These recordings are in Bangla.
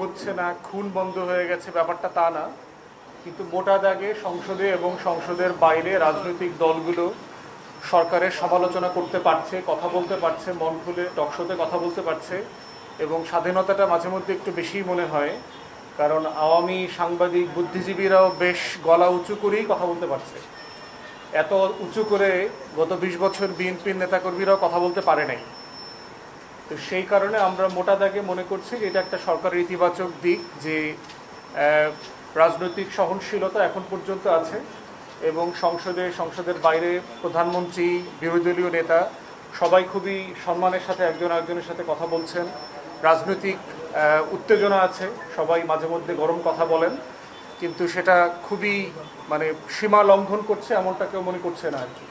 হচ্ছে না, খুন বন্ধ হয়ে গেছে, ব্যাপারটা তা না। কিন্তু মোটা দাগে সংসদে এবং সংসদের বাইরে রাজনৈতিক দলগুলো সরকারের সমালোচনা করতে পারছে, কথা বলতে পারছে, মন খুলে টকশোতে কথা বলতে পারছে, এবং স্বাধীনতাটা মাঝে মধ্যে একটু বেশিই মনে হয়, কারণ আওয়ামী সাংবাদিক বুদ্ধিজীবীরাও বেশ গলা উঁচু করেই কথা বলতে পারছে। এত উঁচু করে গত ২০ বছর বিএনপির নেতাকর্মীরাও কথা বলতে পারে নাই। তো সেই কারণে আমরা মোটা দাগে মনে করছি যে এটা একটা সরকারের ইতিবাচক দিক, যে রাজনৈতিক সহনশীলতা এখন পর্যন্ত আছে, এবং সংসদের বাইরে প্রধানমন্ত্রী, বিরোধী দলীয় নেতা সবাই খুবই সম্মানের সাথে একজন আরেকজনের সাথে কথা বলছেন। রাজনৈতিক উত্তেজনা আছে, সবাই মাঝে মধ্যে গরম কথা বলেন, কিন্তু সেটা খুবই সীমা লঙ্ঘন করছে এমনটা কেউ মনে করছে না আর কি।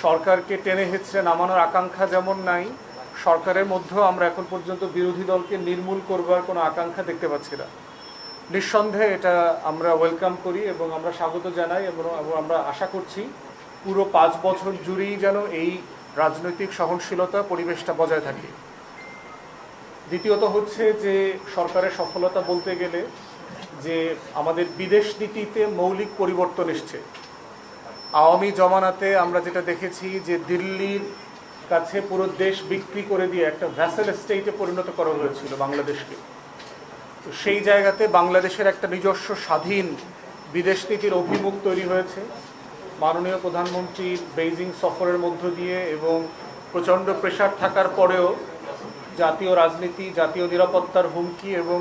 সরকারকে টেনে হেঁচড়ে নামানোর আকাঙ্ক্ষা যেমন নাই, সরকারের মধ্যেও আমরা এখন পর্যন্ত বিরোধী দলকে নির্মূল করবার কোনো আকাঙ্ক্ষা দেখতে পাচ্ছি না। নিঃসন্দেহে এটা আমরা ওয়েলকাম করি এবং আমরা স্বাগত জানাই, এবং আমরা আশা করছি পুরো 5 বছর জুড়েই যেন এই রাজনৈতিক সহনশীলতা পরিবেশটা বজায় থাকে। দ্বিতীয়ত হচ্ছে যে সরকারের সফলতা বলতে গেলে যে আমাদের বিদেশ নীতিতে মৌলিক পরিবর্তন এসছে। আওয়ামী জমানাতে আমরা যেটা দেখেছি যে দিল্লির কাছে পুরো দেশ বিক্রি করে দিয়ে একটা ভ্যাসেল স্টেটে পরিণত করা হয়েছিল বাংলাদেশকে। তো সেই জায়গাতে বাংলাদেশের একটা নিজস্ব স্বাধীন বিদেশ নীতির অভিমুখ তৈরি হয়েছে মাননীয় প্রধানমন্ত্রীর বেইজিং সফরের মধ্য দিয়ে, এবং প্রচণ্ড প্রেশার থাকার পরেও জাতীয় রাজনীতি, জাতীয় নিরাপত্তার হুমকি এবং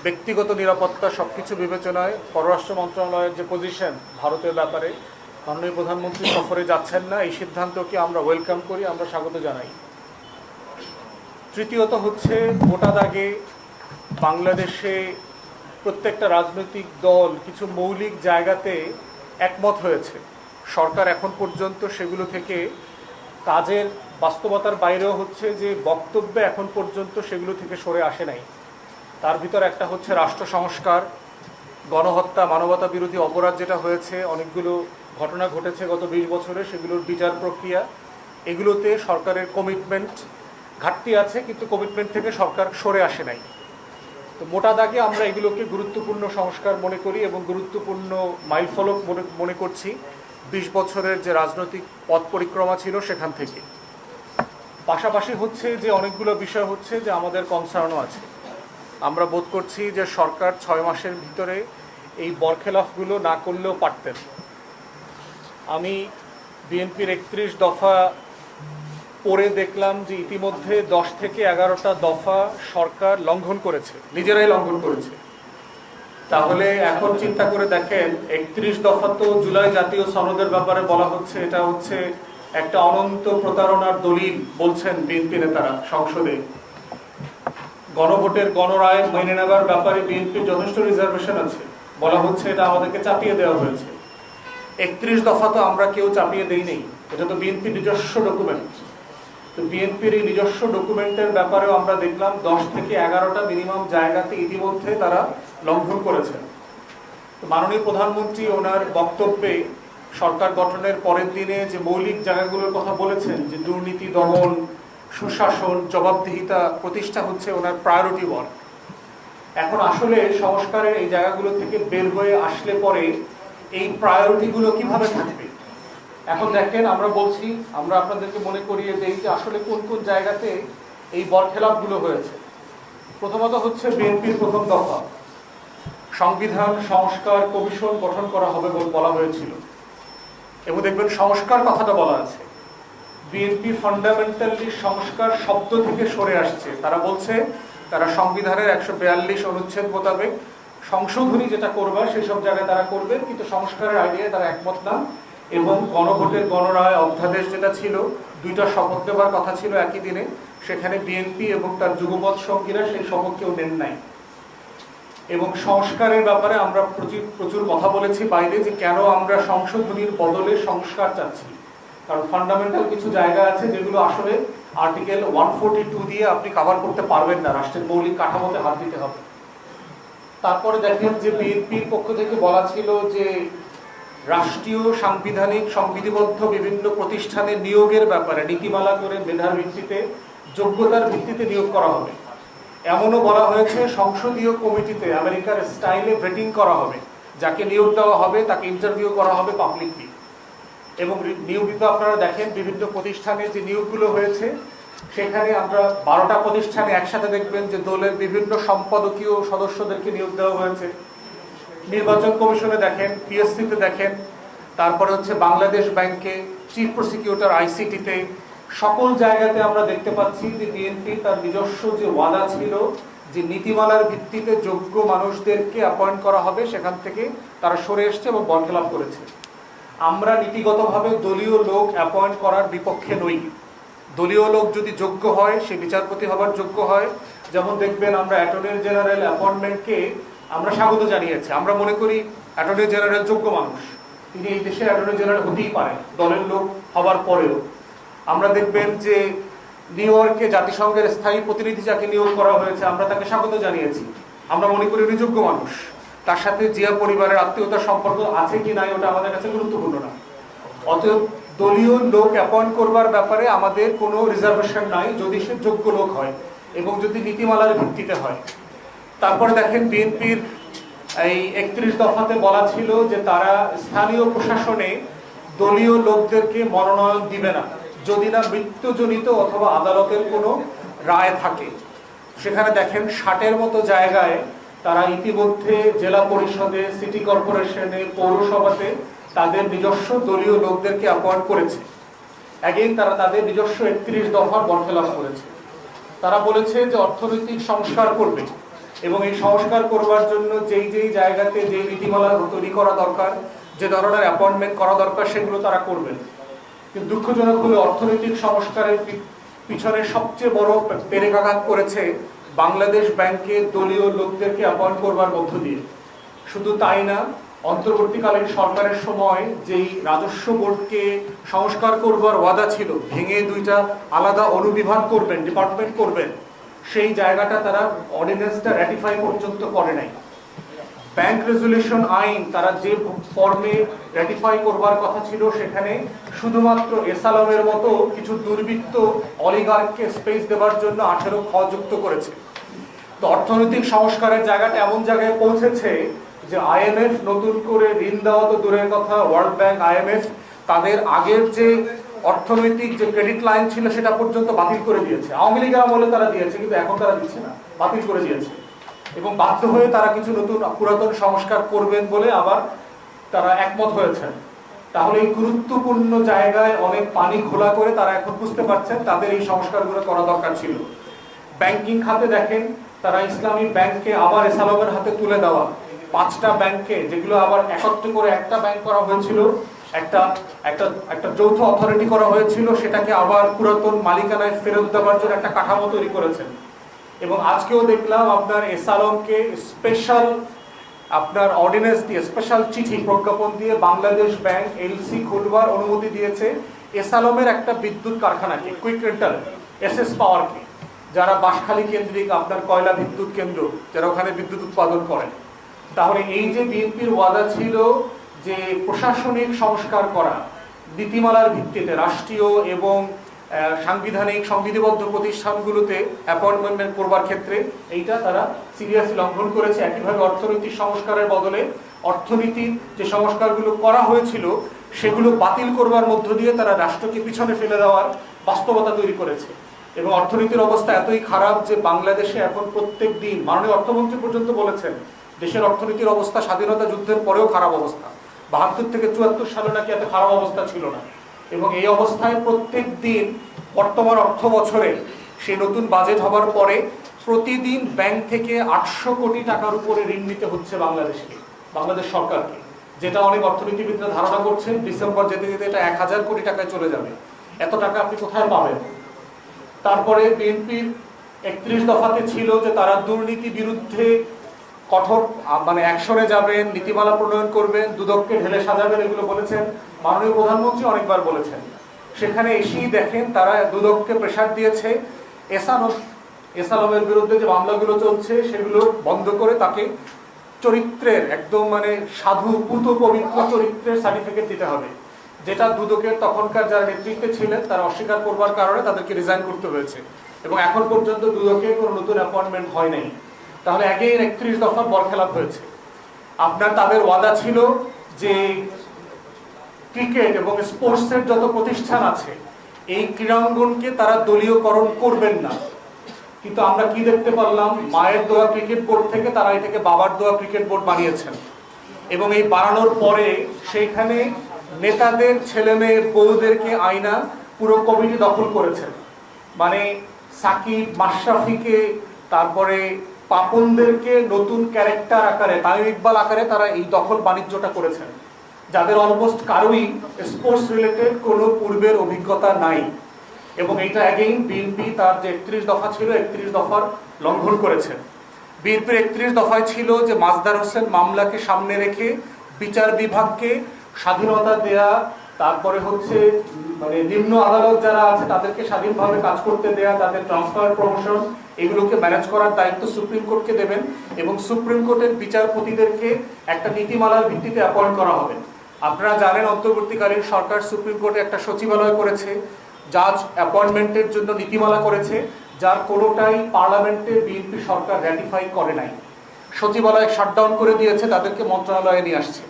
ব্যক্তিগত নিরাপত্তা সব কিছু বিবেচনায় পররাষ্ট্র মন্ত্রণালয়ের যে পজিশন ভারতের ব্যাপারে, মাননীয় প্রধানমন্ত্রী সফরে যাচ্ছেন না, এই সিদ্ধান্তকে আমরা ওয়েলকাম করি, আমরা স্বাগত জানাই। তৃতীয়ত হচ্ছে মোটা দাগে বাংলাদেশে প্রত্যেকটা রাজনৈতিক দল কিছু মৌলিক জায়গাতে একমত হয়েছে। সরকার এখন পর্যন্ত সেগুলো থেকে কাজের বাস্তবতার বাইরেও হচ্ছে যে বক্তব্যে এখন পর্যন্ত সেগুলো থেকে সরে আসে নাই। তার ভিতর একটা হচ্ছে রাষ্ট্র সংস্কার, গণহত্যা, মানবতা বিরোধী অপরাধ যেটা হয়েছে, অনেকগুলো ঘটনা ঘটেছে গত 20 বছরে, সেগুলোর বিচার প্রক্রিয়া, এগুলোতে সরকারের কমিটমেন্ট ঘাটতি আছে, কিন্তু কমিটমেন্ট থেকে সরকার সরে আসে নাই। তো মোটা দাগে আমরা এগুলোকে গুরুত্বপূর্ণ সংস্কার মনে করি এবং গুরুত্বপূর্ণ মাইলফলক মনে করছি 20 বছরের যে রাজনৈতিক পথ পরিক্রমা ছিল সেখান থেকে। পাশাপাশি হচ্ছে যে অনেকগুলো বিষয় হচ্ছে যে আমাদের কনসার্নও আছে। আমরা বোধ করছি যে সরকার 6 মাসের ভিতরে এই বরখেলাফগুলো না করলেও পারতেন। আমি বিএনপির 31 দফা পড়ে দেখলাম যে ইতিমধ্যে 10 থেকে 11টা দফা সরকার লঙ্ঘন করেছে, নিজেরাই লঙ্ঘন করেছে। তাহলে এখন চিন্তা করে দেখেন, 31 দফা তো জুলাই জাতীয় সনদের ব্যাপারে বলা হচ্ছে এটা হচ্ছে একটা অনন্ত প্রতারণার দলিল বলছেন বিএনপি নেতারা সংসদে। গণভোটের গণরায় মেনে নেবার ব্যাপারে বিএনপির যথেষ্ট রিজার্ভেশন আছে, বলা হচ্ছে এটা আমাদেরকে চাপিয়ে দেওয়া হয়েছে। 31 দফা তো আমরা কেউ চাপিয়ে দেই নেই, এটা তো বিএনপির নিজস্ব ডকুমেন্ট। তো বিএনপির এই নিজস্ব ডকুমেন্টের ব্যাপারেও আমরা দেখলাম 10 থেকে 11টা মিনিমাম জায়গাতে ইতিমধ্যে তারা লঙ্ঘন করেছেন। তো মাননীয় প্রধানমন্ত্রী ওনার বক্তব্যে সরকার গঠনের পরের দিনে যে মৌলিক জায়গাগুলোর কথা বলেছেন, যে দুর্নীতি দমন, সুশাসন, জবাবদিহিতা প্রতিষ্ঠা হচ্ছে ওনার প্রায়োরিটি ওয়ার্ক। এখন আসলে সংস্কারের এই জায়গাগুলো থেকে বের হয়ে আসলে পরে এই প্রায়োরিটিগুলো কিভাবে থাকবে? এখন দেখেন, আমরা বলছি, আমরা আপনাদেরকে মনে করিয়ে দেই যে আসলে কোন কোন জায়গাতে এই বরখেলাপগুলো হয়েছে। প্রথমত হচ্ছে বিএনপির প্রথম দফা, সংবিধান সংস্কার কমিশন গঠন করা হবে বলে বলা হয়েছিল, এবং দেখবেন সংস্কার কথাটা বলা আছে। বিএনপি ফান্ডামেন্টালি সংস্কার শব্দ থেকে সরে আসছে। তারা বলছে তারা সংবিধানের 142 অনুচ্ছেদ মোতাবেক সংশোধনী যেটা করবে সেসব জায়গায় তারা করবে, কিন্তু সংস্কারের আইডিয়ায় তারা একমত না। এবং গণভোটের গণরায় অধ্যাদেশ যেটা ছিল, 2টা শপথ দেওয়ার কথা ছিল একই দিনে, সেখানে বিএনপি এবং তার যুগপৎ সঙ্গীরা সেই শপথ কেউ নেন নাই। এবং সংস্কারের ব্যাপারে আমরা প্রচুর কথা বলেছি বাইরে, যে কেন আমরা সংশোধনীর বদলে সংস্কার চাচ্ছি। কারণ ফান্ডামেন্টাল কিছু জায়গা আছে যেগুলো আসলে আর্টিকেল 142 দিয়ে আপনি কভার করতে পারবেন না, রাষ্ট্রের মৌলিক কাঠামোতে হাত দিতে হবে। তারপরে দেখেন যে বিএনপির পক্ষ থেকে বলা ছিল যে রাষ্ট্রীয় সাংবিধানিক সংবিধিবদ্ধ বিভিন্ন প্রতিষ্ঠানে নিয়োগের ব্যাপারে নীতিমালা করে মেধার ভিত্তিতে, যোগ্যতার ভিত্তিতে নিয়োগ করা হবে। এমনও বলা হয়েছে সংসদীয় কমিটিতে আমেরিকার স্টাইলে ভেটিং করা হবে, যাকে নিয়োগ দেওয়া হবে তাকে ইন্টারভিউ করা হবে পাবলিকলি। এবং নিয়োগিত আপনারা দেখেন বিভিন্ন প্রতিষ্ঠানে যে নিয়োগগুলো হয়েছে, সেখানে আমরা 12টা প্রতিষ্ঠানে একসাথে দেখবেন যে দলের বিভিন্ন সম্পাদকীয় সদস্যদেরকে নিয়োগ দেওয়া হয়েছে। নির্বাচন কমিশনে দেখেন, পিএসসিতে দেখেন, তারপরে হচ্ছে বাংলাদেশ ব্যাংকে, চিফ প্রসিকিউটর আইসিটিতে, সকল জায়গাতে আমরা দেখতে পাচ্ছি যে বিএনপি তার নিজস্ব যে ওয়াদা ছিল যে নীতিমালার ভিত্তিতে যোগ্য মানুষদেরকে অ্যাপয়েন্ট করা হবে, সেখান থেকে তারা সরে এসছে এবং বরখেলাপ করেছে। আমরা নীতিগতভাবে দলীয় লোক অ্যাপয়েন্ট করার বিপক্ষে নই। দলীয় লোক যদি যোগ্য হয়, সে বিচারপতি হবার যোগ্য হয়। যেমন দেখবেন আমরা অ্যাটর্নি জেনারেল অ্যাপয়েন্টমেন্টকে আমরা স্বাগত জানিয়েছি। আমরা মনে করি অ্যাটর্নি জেনারেল যোগ্য মানুষ, তিনি এই দেশের অ্যাটর্নি জেনারেল হতেই পারে দলের লোক হবার পরেও। আমরা দেখবেন যে নিউ ইয়র্কে জাতিসংঘের স্থায়ী প্রতিনিধি যাকে নিয়োগ করা হয়েছে, আমরা তাকে স্বাগত জানিয়েছি। আমরা মনে করি উনি যোগ্য মানুষ। তার সাথে জিয়া পরিবারের আত্মীয়তার সম্পর্ক আছে কি নাই ওটা আমাদের কাছে গুরুত্বপূর্ণ না। অতএব দলীয় লোক অ্যাপয়েন্ট করবার ব্যাপারে আমাদের কোনো রিজার্ভেশন নাই, যদি সে যোগ্য লোক হয় এবং যদি নীতিমালার ভিত্তিতে হয়। তারপরে দেখেন বিএনপির এই 31 দফাতে বলা ছিল যে তারা স্থানীয় প্রশাসনে দলীয় লোকদেরকে মনোনয়ন দিবে না যদি না মৃত্যুজনিত অথবা আদালতের কোনো রায় থাকে। সেখানে দেখেন 60-এর মতো জায়গায় তারা ইতিমধ্যে জেলা পরিষদে, সিটি কর্পোরেশনে, পৌরসভাতে তাদের নিজস্ব দলীয় লোকদেরকে অ্যাপয়েন্ট করেছে। অ্যাগেইন তারা তাদের নিজস্ব 31 দফার বরখেলাপ করেছে। তারা বলেছে যে অর্থনৈতিক সংস্কার করবে এবং এই সংস্কার করবার জন্য যেই জায়গাতে যে নীতিমালা তৈরি করা দরকার, যে ধরনের অ্যাপয়েন্টমেন্ট করা দরকার, সেগুলো তারা করবেন। কিন্তু দুঃখজনক হলো অর্থনৈতিক সংস্কারের পিছনে সবচেয়ে বড় পেরেকাঘাত করেছে বাংলাদেশ ব্যাংকে দলীয় লোকদেরকে অ্যাপয়েন্ট করবার মধ্য দিয়ে। শুধু তাই না, অন্তর্বর্তীকালীন সরকারের সময় যেই রাজস্ব বোর্ডকে সংস্কার করবার ওয়াদা ছিল, ভেঙে 2টা আলাদা অনুবিভাগ করবেন, ডিপার্টমেন্ট করবেন, সেই জায়গাটা তারা অর্ডিন্যান্সটা র্যাটিফাই পর্যন্ত করে নাই। ব্যাংক রেজুলেশন আইন তারা যে ফর্মে র্যাটিফাই করবার কথা ছিল, সেখানে শুধুমাত্র এসালমের মতো কিছু দুর্বৃত্ত অলিগার্ককে স্পেস দেবার জন্য 18 খ যুক্ত করেছে। তো অর্থনৈতিক সংস্কারের জায়গাটা এমন জায়গায় পৌঁছেছে যে আইএমএফ নতুন করে ঋণ দেওয়া তো দূরের কথা, ওয়ার্ল্ড ব্যাংক, আইএমএফ তাদের আগের যে অর্থনৈতিক যে ক্রেডিট লাইন ছিল সেটা পর্যন্ত বাতিল করে দিয়েছে। আওয়ামী লীগের আমলে তারা দিয়েছে, কিন্তু এখন তারা দিচ্ছে না, বাতিল করে দিয়েছে। এবং বাধ্য হয়ে তারা কিছু নতুন পুরাতন সংস্কার করবেন বলে আবার তারা একমত হয়েছেন। তাহলে এই গুরুত্বপূর্ণ জায়গায় অনেক পানি ঘোলা করে তারা এখন বুঝতে পারছেন তাদের এই সংস্কারগুলো করা দরকার ছিল। ব্যাংকিং খাতে দেখেন, তারা ইসলামী ব্যাংককে আবার এসালমের হাতে তুলে দেওয়া, 5টা ব্যাংককে, যেগুলো আবার একত্রে করে একটা ব্যাংক করা হয়েছিল, একটা যৌথ অথরিটি করা হয়েছিল, সেটাকে আবার পুরাতন মালিকানায় ফেরত দেওয়ার জন্য একটা কাঠামো তৈরি করেছেন। এবং আজকেও দেখলাম আপনার এসালমকে স্পেশাল আপনার অর্ডিন্যান্স দিয়ে, স্পেশাল চিঠি প্রজ্ঞাপন দিয়ে বাংলাদেশ ব্যাংক এলসি খুলবার অনুমতি দিয়েছে এসালমের একটা বিদ্যুৎ কারখানাকে, কুইক রেন্টাল, এসএস পাওয়ারকে, যারা বাঁশখালী কেন্দ্রিক আপনার কয়লা বিদ্যুৎ কেন্দ্র, যারা ওখানে বিদ্যুৎ উৎপাদন করেন। তাহলে এই যে বিএনপির ওয়াদা ছিল যে প্রশাসনিক সংস্কার করা, নীতিমালার ভিত্তিতে রাষ্ট্রীয় এবং সাংবিধানিক সংবিধিবদ্ধ প্রতিষ্ঠানগুলোতে অ্যাপয়েন্টমেন্ট করবার ক্ষেত্রে, এইটা তারা সিরিয়াসলি লঙ্ঘন করেছে। একইভাবে অর্থনৈতিক সংস্কারের বদলে অর্থনীতির যে সংস্কারগুলো করা হয়েছিল সেগুলো বাতিল করবার মধ্য দিয়ে তারা রাষ্ট্রকে পিছনে ফেলে দেওয়ার বাস্তবতা তৈরি করেছে। এবং অর্থনীতির অবস্থা এতই খারাপ যে বাংলাদেশে এখন প্রত্যেক দিন, মাননীয় অর্থমন্ত্রী পর্যন্ত বলেছেন, দেশের অর্থনীতির অবস্থা স্বাধীনতা যুদ্ধের পরেও খারাপ অবস্থা, 72 থেকে 74 সালে নাকি এত খারাপ অবস্থা ছিল না। এবং এই অবস্থায় প্রত্যেক দিন বর্তমান অর্থ বছরে সেই নতুন বাজেট হবার পরে প্রতিদিন ব্যাংক থেকে 800 কোটি টাকার উপরে ঋণ নিতে হচ্ছে বাংলাদেশ সরকারকে, যেটা অনেক অর্থনীতিবিদরা ধারণা করছেন ডিসেম্বর যেতে যেতে এটা 1000 কোটি টাকায় চলে যাবে। এত টাকা আপনি কোথায় পাবেন? তারপরে বিএনপির 31 দফাতে ছিল যে তারা দুর্নীতি বিরুদ্ধে কঠোর অ্যাকশনে যাবেন, নীতিমালা প্রণয়ন করবেন, দুদককে ঢেলে সাজাবেন, এগুলো বলেছেন। মাননীয় প্রধানমন্ত্রী অনেকবার বলেছেন। সেখানে এসেই দেখেন তারা দুদককে প্রেসার দিয়েছে এসালমের বিরুদ্ধে যে মামলাগুলো চলছে সেগুলো বন্ধ করে তাকে চরিত্রের একদম সাধু পুত পবিত্র চরিত্রের সার্টিফিকেট দিতে হবে, যেটা দুদকের তখনকার যারা নেতৃত্বে ছিলেন তারা অস্বীকার করবার কারণে তাদেরকে রিজাইন করতে হয়েছে। এবং এখন পর্যন্ত দুদকে কোনো নতুন অ্যাপয়েন্টমেন্ট হয় নাই। তাহলে অ্যাগেইন 31 দফার বরখেলাপ হয়েছে। আপনার তাদের ওয়াদা ছিল যে ক্রিকেট এবং স্পোর্টসের যত প্রতিষ্ঠান আছে এই ক্রীড়াঙ্গনকে তারা দলীয়করণ করবেন না, কিন্তু আমরা কি দেখতে পারলাম, মায়ের দোয়া ক্রিকেট বোর্ড থেকে তারা এটাকে বাবার দোয়া ক্রিকেট বোর্ড বানিয়েছেন। এবং এই বানানোর পরে সেইখানে নেতাদের ছেলে মেয়ে বউদেরকে আয়না পুরো কমিটি দখল করেছেন। মানে সাকিব মাশরাফিকে তারপরে পাপনদেরকে নতুন ক্যারেক্টার আকারে, তামিম ইকবাল আকারে তারা এই দখল বাণিজ্যটা করেছেন, যাদের অলমোস্ট কারোই স্পোর্টস রিলেটেড কোনো পূর্বের অভিজ্ঞতা নাই। এবং এইটা অ্যাগেইন বিএনপি তার যে 31 দফা ছিল 31 দফার লঙ্ঘন করেছে। বিএনপির 31 দফায় ছিল যে মাজদার হোসেন মামলাকে সামনে রেখে বিচার বিভাগকে স্বাধীনতা দেয়া, তারপরে হচ্ছে মানে নিম্ন আদালত যারা আছে তাদেরকে স্বাধীনভাবে কাজ করতে দেয়া, তাদের ট্রান্সফার প্রমোশন এগুলোকে ম্যানেজ করার দায়িত্ব সুপ্রিম কোর্টকে দেবেন এবং সুপ্রিম কোর্টের বিচারপতিদেরকে একটা নীতিমালার ভিত্তিতে অ্যাপয়েন্ট করা হবে। আপনারা জানেন অন্তর্বর্তীকালীন সরকার সুপ্রিম কোর্টে একটা সচিবালয় করেছে, জাজ অ্যাপয়েন্টমেন্টের জন্য নীতিমালা করেছে, যার কোনোটাই পার্লামেন্টে বিএনপি সরকার র্যাটিফাই করে নাই। সচিবালয় শাটডাউন করে দিয়েছে, তাদেরকে মন্ত্রণালয়ে নিয়ে আসছে।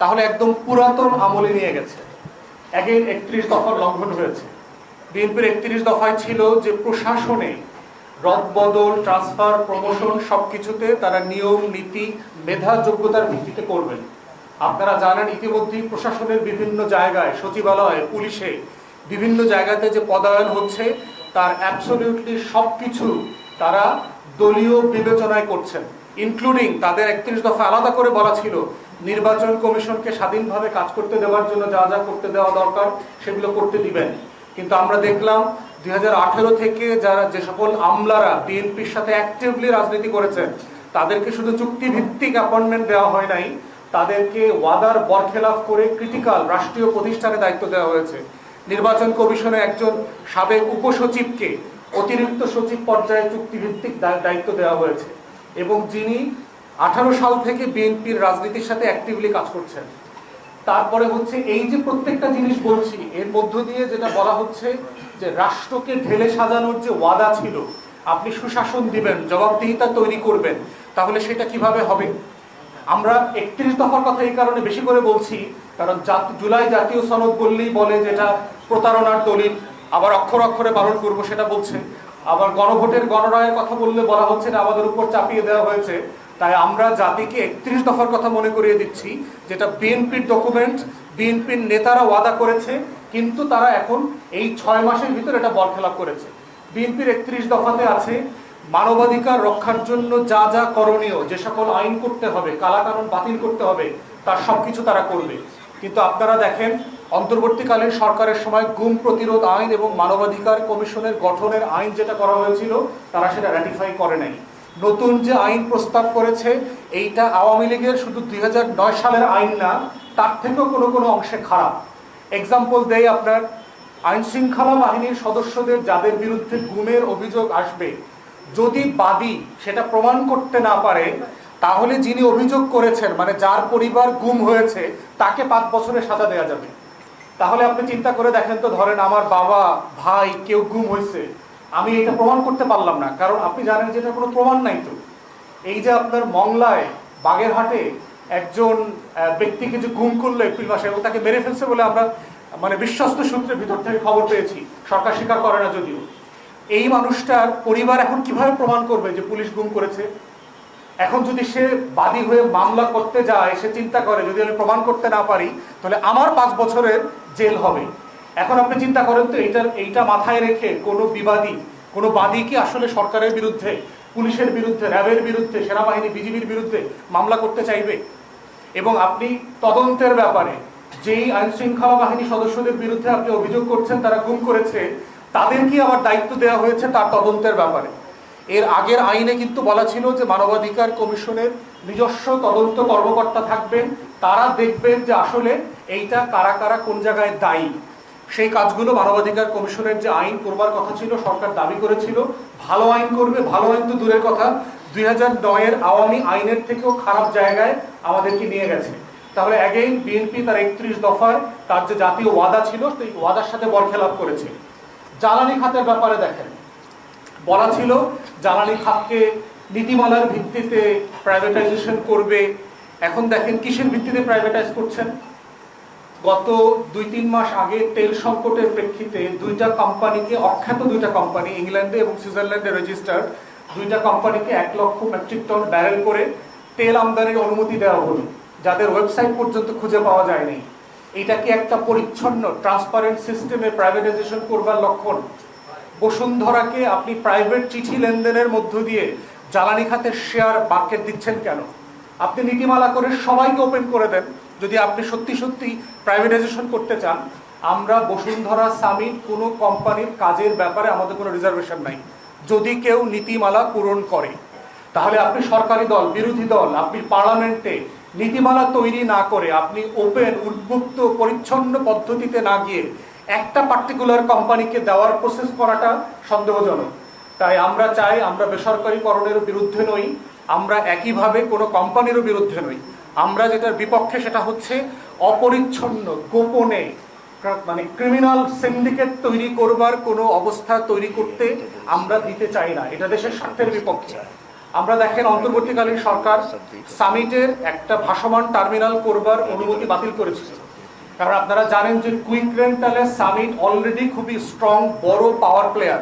তাহলে একদম পুরাতন আমলে নিয়ে গেছে। অ্যাগেইন 31 দফার লঙ্ঘন হয়েছে। বিএনপির 31 দফায় ছিল যে প্রশাসনে রদবদল, ট্রান্সফার, প্রমোশন সবকিছুতে তারা নিয়ম নীতি মেধা যোগ্যতার ভিত্তিতে করবেন। আপনারা জানেন ইতিমধ্যেই প্রশাসনের বিভিন্ন জায়গায়, সচিবালয়ে, পুলিশে বিভিন্ন জায়গাতে যে পদায়ন হচ্ছে তার অ্যাবসলিউটলি সবকিছু তারা দলীয় বিবেচনায় করছেন, ইনক্লুডিং তাদের 31 দফা আলাদা করে বলা ছিল নির্বাচন কমিশনকে স্বাধীনভাবে কাজ করতে দেওয়ার জন্য যা যা করতে দেওয়া দরকার সেগুলো করতে দিবেন। কিন্তু আমরা দেখলাম 2018 থেকে যারা যে সকল আমলারা বিএনপির সাথে অ্যাক্টিভলি রাজনীতি করেছেন তাদেরকে শুধু চুক্তিভিত্তিক অ্যাপয়েন্টমেন্ট দেওয়া হয় নাই, তাদেরকে ওয়াদার বরখেলাপ করে ক্রিটিক্যাল রাষ্ট্রীয় প্রতিষ্ঠানে দায়িত্ব দেওয়া হয়েছে। নির্বাচন কমিশনে একজন সাবেক উপসচিবকে অতিরিক্ত সচিব পর্যায়ে চুক্তিভিত্তিক দায়িত্ব দেওয়া হয়েছে এবং যিনি 18 সাল থেকে বিএনপির রাজনীতির সাথে অ্যাক্টিভলি কাজ করছেন। তারপরে হচ্ছে এই যে প্রত্যেকটা জিনিস বলছি এর মধ্য দিয়ে যেটা বলা হচ্ছে যে রাষ্ট্রকে ঢেলে সাজানোর যে ওয়াদা ছিল, আপনি সুশাসন দিবেন, জবাবদিহিতা তৈরি করবেন, তাহলে সেটা কিভাবে হবে? আমরা 31 দফার কথা এই কারণে বেশি করে বলছি কারণ জুলাই জাতীয় সনদ বললেই বলে যেটা প্রতারণার দলিল, আবার অক্ষর অক্ষরে পালন করবো সেটা বলছে, আবার গণভোটের গণরায়ের কথা বললে বলা হচ্ছে এটা আমাদের উপর চাপিয়ে দেওয়া হয়েছে। তাই আমরা জাতিকে 31 দফার কথা মনে করিয়ে দিচ্ছি, যেটা বিএনপির ডকুমেন্ট, বিএনপির নেতারা ওয়াদা করেছে, কিন্তু তারা এখন এই 6 মাসের ভিতর এটা বরখেলাপ করেছে। বিএনপির 31 দফাতে আছে মানবাধিকার রক্ষার জন্য যা যা করণীয়, যে সকল আইন করতে হবে, কালাকানুন বাতিল করতে হবে, তার সবকিছু তারা করবে। কিন্তু আপনারা দেখেন অন্তর্বর্তীকালীন সরকারের সময় গুম প্রতিরোধ আইন এবং মানবাধিকার কমিশনের গঠনের আইন যেটা করা হয়েছিল তারা সেটা র্যাটিফাই করে নাই। নতুন যে আইন প্রস্তাব করেছে এইটা আওয়ামী লীগের শুধু 2009 সালের আইন না, তার থেকেও কোনো কোনো অংশে খারাপ। এক্সাম্পল দেই, আপনার আইন শৃঙ্খলা বাহিনীর সদস্যদের যাদের বিরুদ্ধে গুমের অভিযোগ আসবে, যদি বাদী সেটা প্রমাণ করতে না পারে তাহলে যিনি অভিযোগ করেছেন মানে যার পরিবার গুম হয়েছে তাকে 5 বছরের সাজা দেওয়া যাবে। তাহলে আপনি চিন্তা করে দেখেন তো, ধরেন আমার বাবা ভাই কেউ গুম হয়েছে, আমি এটা প্রমাণ করতে পারলাম না, কারণ আপনি জানেন যে এটা কোনো প্রমাণ নাই। তো এই যে আপনার মংলায় বাগেরহাটে একজন ব্যক্তিকে যে গুম করলো এপ্রিল মাসে এবং তাকে মেরে ফেলছে বলে আমরা মানে বিশ্বস্ত সূত্রের ভিতর থেকে খবর পেয়েছি, সরকার স্বীকার করে না যদিও। এই মানুষটার পরিবার এখন কিভাবে প্রমাণ করবে যে পুলিশ গুম করেছে? এখন যদি সে বাদী হয়ে মামলা করতে যায়, সে চিন্তা করে যদি আমি প্রমাণ করতে না পারি তাহলে আমার 5 বছরের জেল হবে। এখন আপনি চিন্তা করেন তো এইটা মাথায় রেখে কোনো বিবাদী, কোনো বাদী কি আসলে সরকারের বিরুদ্ধে, পুলিশের বিরুদ্ধে, র্যাবের বিরুদ্ধে, সেনাবাহিনী, বিজিবির বিরুদ্ধে মামলা করতে চাইবে? এবং আপনি তদন্তের ব্যাপারে যেই আইন শৃঙ্খলা বাহিনী সদস্যদের বিরুদ্ধে আপনি অভিযোগ করছেন তারা গুম করেছে, তাদের কি আবার দায়িত্ব দেওয়া হয়েছে তার তদন্তের ব্যাপারে। এর আগের আইনে কিন্তু বলা ছিল যে মানবাধিকার কমিশনের নিজস্ব তদন্ত কর্মকর্তা থাকবেন, তারা দেখবেন যে আসলে এইটা কারা কারা কোন জায়গায় দায়ী। সেই কাজগুলো মানবাধিকার কমিশনের যে আইন করবার কথা ছিল, সরকার দাবি করেছিল ভালো আইন করবে, ভালো আইন তো দূরের কথা 2009-এর আওয়ামী আইনের থেকেও খারাপ জায়গায় আমাদেরকে নিয়ে গেছে। তাহলে অ্যাগেইন বিএনপি তার 31 দফার তার যে জাতীয় ওয়াদা ছিল সেই ওয়াদার সাথে বরখেলাপ করেছে। জ্বালানি খাতের ব্যাপারে দেখেন, বলা ছিল জ্বালানি খাতকে নীতিমালার ভিত্তিতে প্রাইভেটাইজেশন করবে। এখন দেখেন কিসের ভিত্তিতে প্রাইভেটাইজ করছেন। গত 2-3 মাস আগে তেল সংকটের প্রেক্ষিতে দুইটা কোম্পানিকে, অখ্যাত দুইটা কোম্পানি, ইংল্যান্ডে এবং সুইজারল্যান্ডে রেজিস্টার্ড দুইটা কোম্পানিকে 1 লক্ষ মেট্রিক টন ব্যারেল করে তেল আমদানির অনুমতি দেওয়া হলো, যাদের ওয়েবসাইট পর্যন্ত খুঁজে পাওয়া যায়নি। এটা কি একটা পরিচ্ছন্ন ট্রান্সপারেন্ট সিস্টেমে প্রাইভেটাইজেশন করবার লক্ষণ? বসুন্ধরাকে আপনি প্রাইভেট চিঠি লেনদেনের মধ্য দিয়ে জ্বালানি খাতের শেয়ার মার্কেট দিচ্ছেন কেন? আপনি নীতিমালা করে সবাইকে ওপেন করে দেন যদি আপনি সত্যি সত্যি প্রাইভেটাইজেশন করতে চান। আমরা বসুন্ধরা সামিট কোনো কোম্পানির কাজের ব্যাপারে আমাদের কোনো রিজার্ভেশন নাই। যদি কেউ নীতিমালা পূরণ করে, তাহলে আপনি সরকারি দল, বিরোধী দল, আপনি পার্লামেন্টে নীতিমালা তৈরি না করে, আপনি ওপেন, উন্মুক্ত, পরিচ্ছন্ন পদ্ধতিতে না গিয়ে একটা পার্টিকুলার কোম্পানিকে দেওয়ার প্রসেস করাটা সন্দেহজনক। তাই আমরা চাই, আমরা বেসরকারীকরণের বিরুদ্ধে নই, আমরা একইভাবে কোনো কোম্পানিরও বিরুদ্ধে নই। আমরা যেটার বিপক্ষে সেটা হচ্ছে অপরিচ্ছন্ন, গোপনে, মানে ক্রিমিনাল সিন্ডিকেট তৈরি করবার কোনো অবস্থা তৈরি করতে আমরা দিতে চাই না। এটা দেশের স্বার্থের বিপক্ষে। আমরা দেখেন অন্তর্বর্তীকালীন সরকার সামিটের একটা ভাসমান টার্মিনাল করবার অনুমতি বাতিল করেছিল। কারণ আপনারা জানেন যে কুইক রেন্টালে সামিট অলরেডি খুবই স্ট্রং, বড় পাওয়ার প্লেয়ার।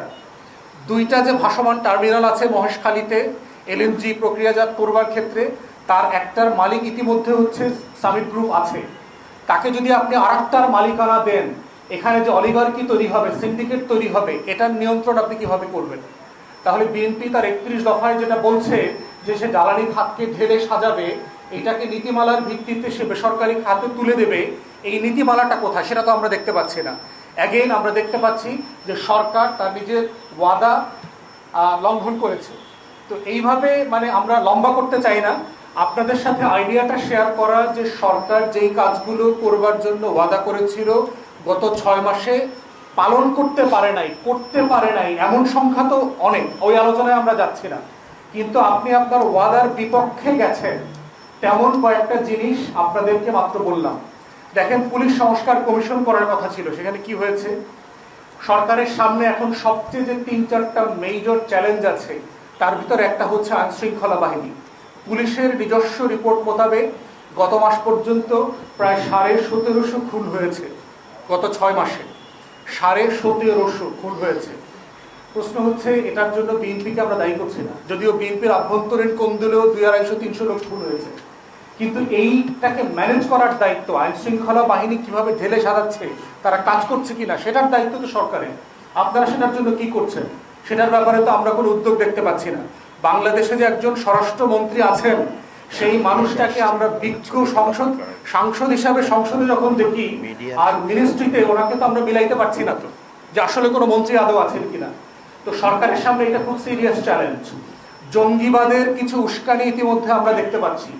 দুইটা যে ভাসমান টার্মিনাল আছে মহেশখালীতে এলএনজি প্রক্রিয়াজাত করবার ক্ষেত্রে, তার একটার মালিক ইতিমধ্যে হচ্ছে সামিট গ্রুপ আছে। তাকে যদি আপনি আরেকটার মালিকানা দেন, এখানে যে অলিগার্কি তৈরি হবে, সিন্ডিকেট তৈরি হবে, এটার নিয়ন্ত্রণ আপনি কিভাবে করবেন? তাহলে বিএনপি তার 31 দফায় যেটা বলছে যে সে জ্বালানি খাতকে ঢেলে সাজাবে, এটাকে নীতিমালার ভিত্তিতে সে বেসরকারি খাতে তুলে দেবে, এই নীতিমালাটা কোথায় সেটা তো আমরা দেখতে পাচ্ছি না। অ্যাগেইন আমরা দেখতে পাচ্ছি যে সরকার তার নিজের ওয়াদা লঙ্ঘন করেছে। তো এইভাবে মানে আমরা লম্বা করতে চাই না, আপনাদের সাথে আইডিয়াটা শেয়ার করা যে সরকার যেই কাজগুলো করবার জন্য ওয়াদা করেছিল গত 6 মাসে পালন করতে পারে নাই এমন সংখ্যা তো অনেক, ওই আলোচনায় আমরা যাচ্ছি না। কিন্তু আপনি আপনার ওয়াদার বিপক্ষে গেছেন তেমন কয়েকটা জিনিস আপনাদেরকে মাত্র বললাম। দেখেন, পুলিশ সংস্কার কমিশন করার কথা ছিল, সেখানে কি হয়েছে? সরকারের সামনে এখন সবচেয়ে যে 3-4টা মেজর চ্যালেঞ্জ আছে, তার ভিতরে একটা হচ্ছে আইন শৃঙ্খলা বাহিনী। পুলিশের নিজস্ব রিপোর্ট মোতাবেক গত মাস পর্যন্ত প্রায় 1750 খুন হয়েছে। গত 6 মাসে 1750 খুন হয়েছে। প্রশ্ন হচ্ছে, এটার জন্য বিএনপিকে আমরা দায়ী করছি না, যদিও বিএনপির আভ্যন্তরীণ কমদিলেও 200-250-300 লোক খুন হয়েছে। কিন্তু এইটাকে ম্যানেজ করার দায়িত্ব, আইন শৃঙ্খলা বাহিনী কিভাবে ঢেলে সাজাচ্ছে, তারা কাজ করছে কিনা, সেটার দায়িত্ব তো সরকারের। আপনারা সেটার জন্য কি করছেন সেটার ব্যাপারে তো আমরা কোনো উদ্যোগ দেখতে পাচ্ছি না। বাংলাদেশে যে একজন স্বরাষ্ট্রমন্ত্রী আছেন, সেই মানুষটাকে আমরা বিজ্ঞ সাংসদ হিসাবে সংসদে যখন দেখি, আর মিনিস্ট্রিতে ওনাকে তো আমরা মিলাইতে পারছি না তো যে আসলে কোনো মন্ত্রী আদৌ আছেন কিনা। তো সরকারের সামনে এটা খুব সিরিয়াস চ্যালেঞ্জ। জঙ্গিবাদের কিছু উস্কানি ইতিমধ্যে আমরা দেখতে পাচ্ছি।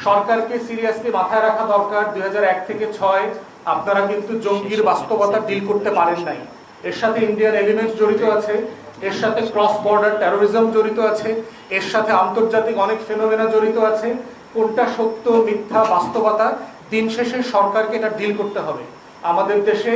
সরকারকে সিরিয়াসলি মাথায় রাখা দরকার, 2001 থেকে 6 আপনারা কিন্তু জঙ্গির বাস্তবতা ডিল করতে পারেন নাই। এর সাথে ইন্ডিয়ান এলিমেন্টস জড়িত আছে, এর সাথে ক্রস বর্ডার টেরোরিজম জড়িত আছে, এর সাথে আন্তর্জাতিক অনেক ফেনোমেনা জড়িত আছে। কোনটা সত্য মিথ্যা বাস্তবতা, দিন শেষে সরকারকে এটা ডিল করতে হবে। আমাদের দেশে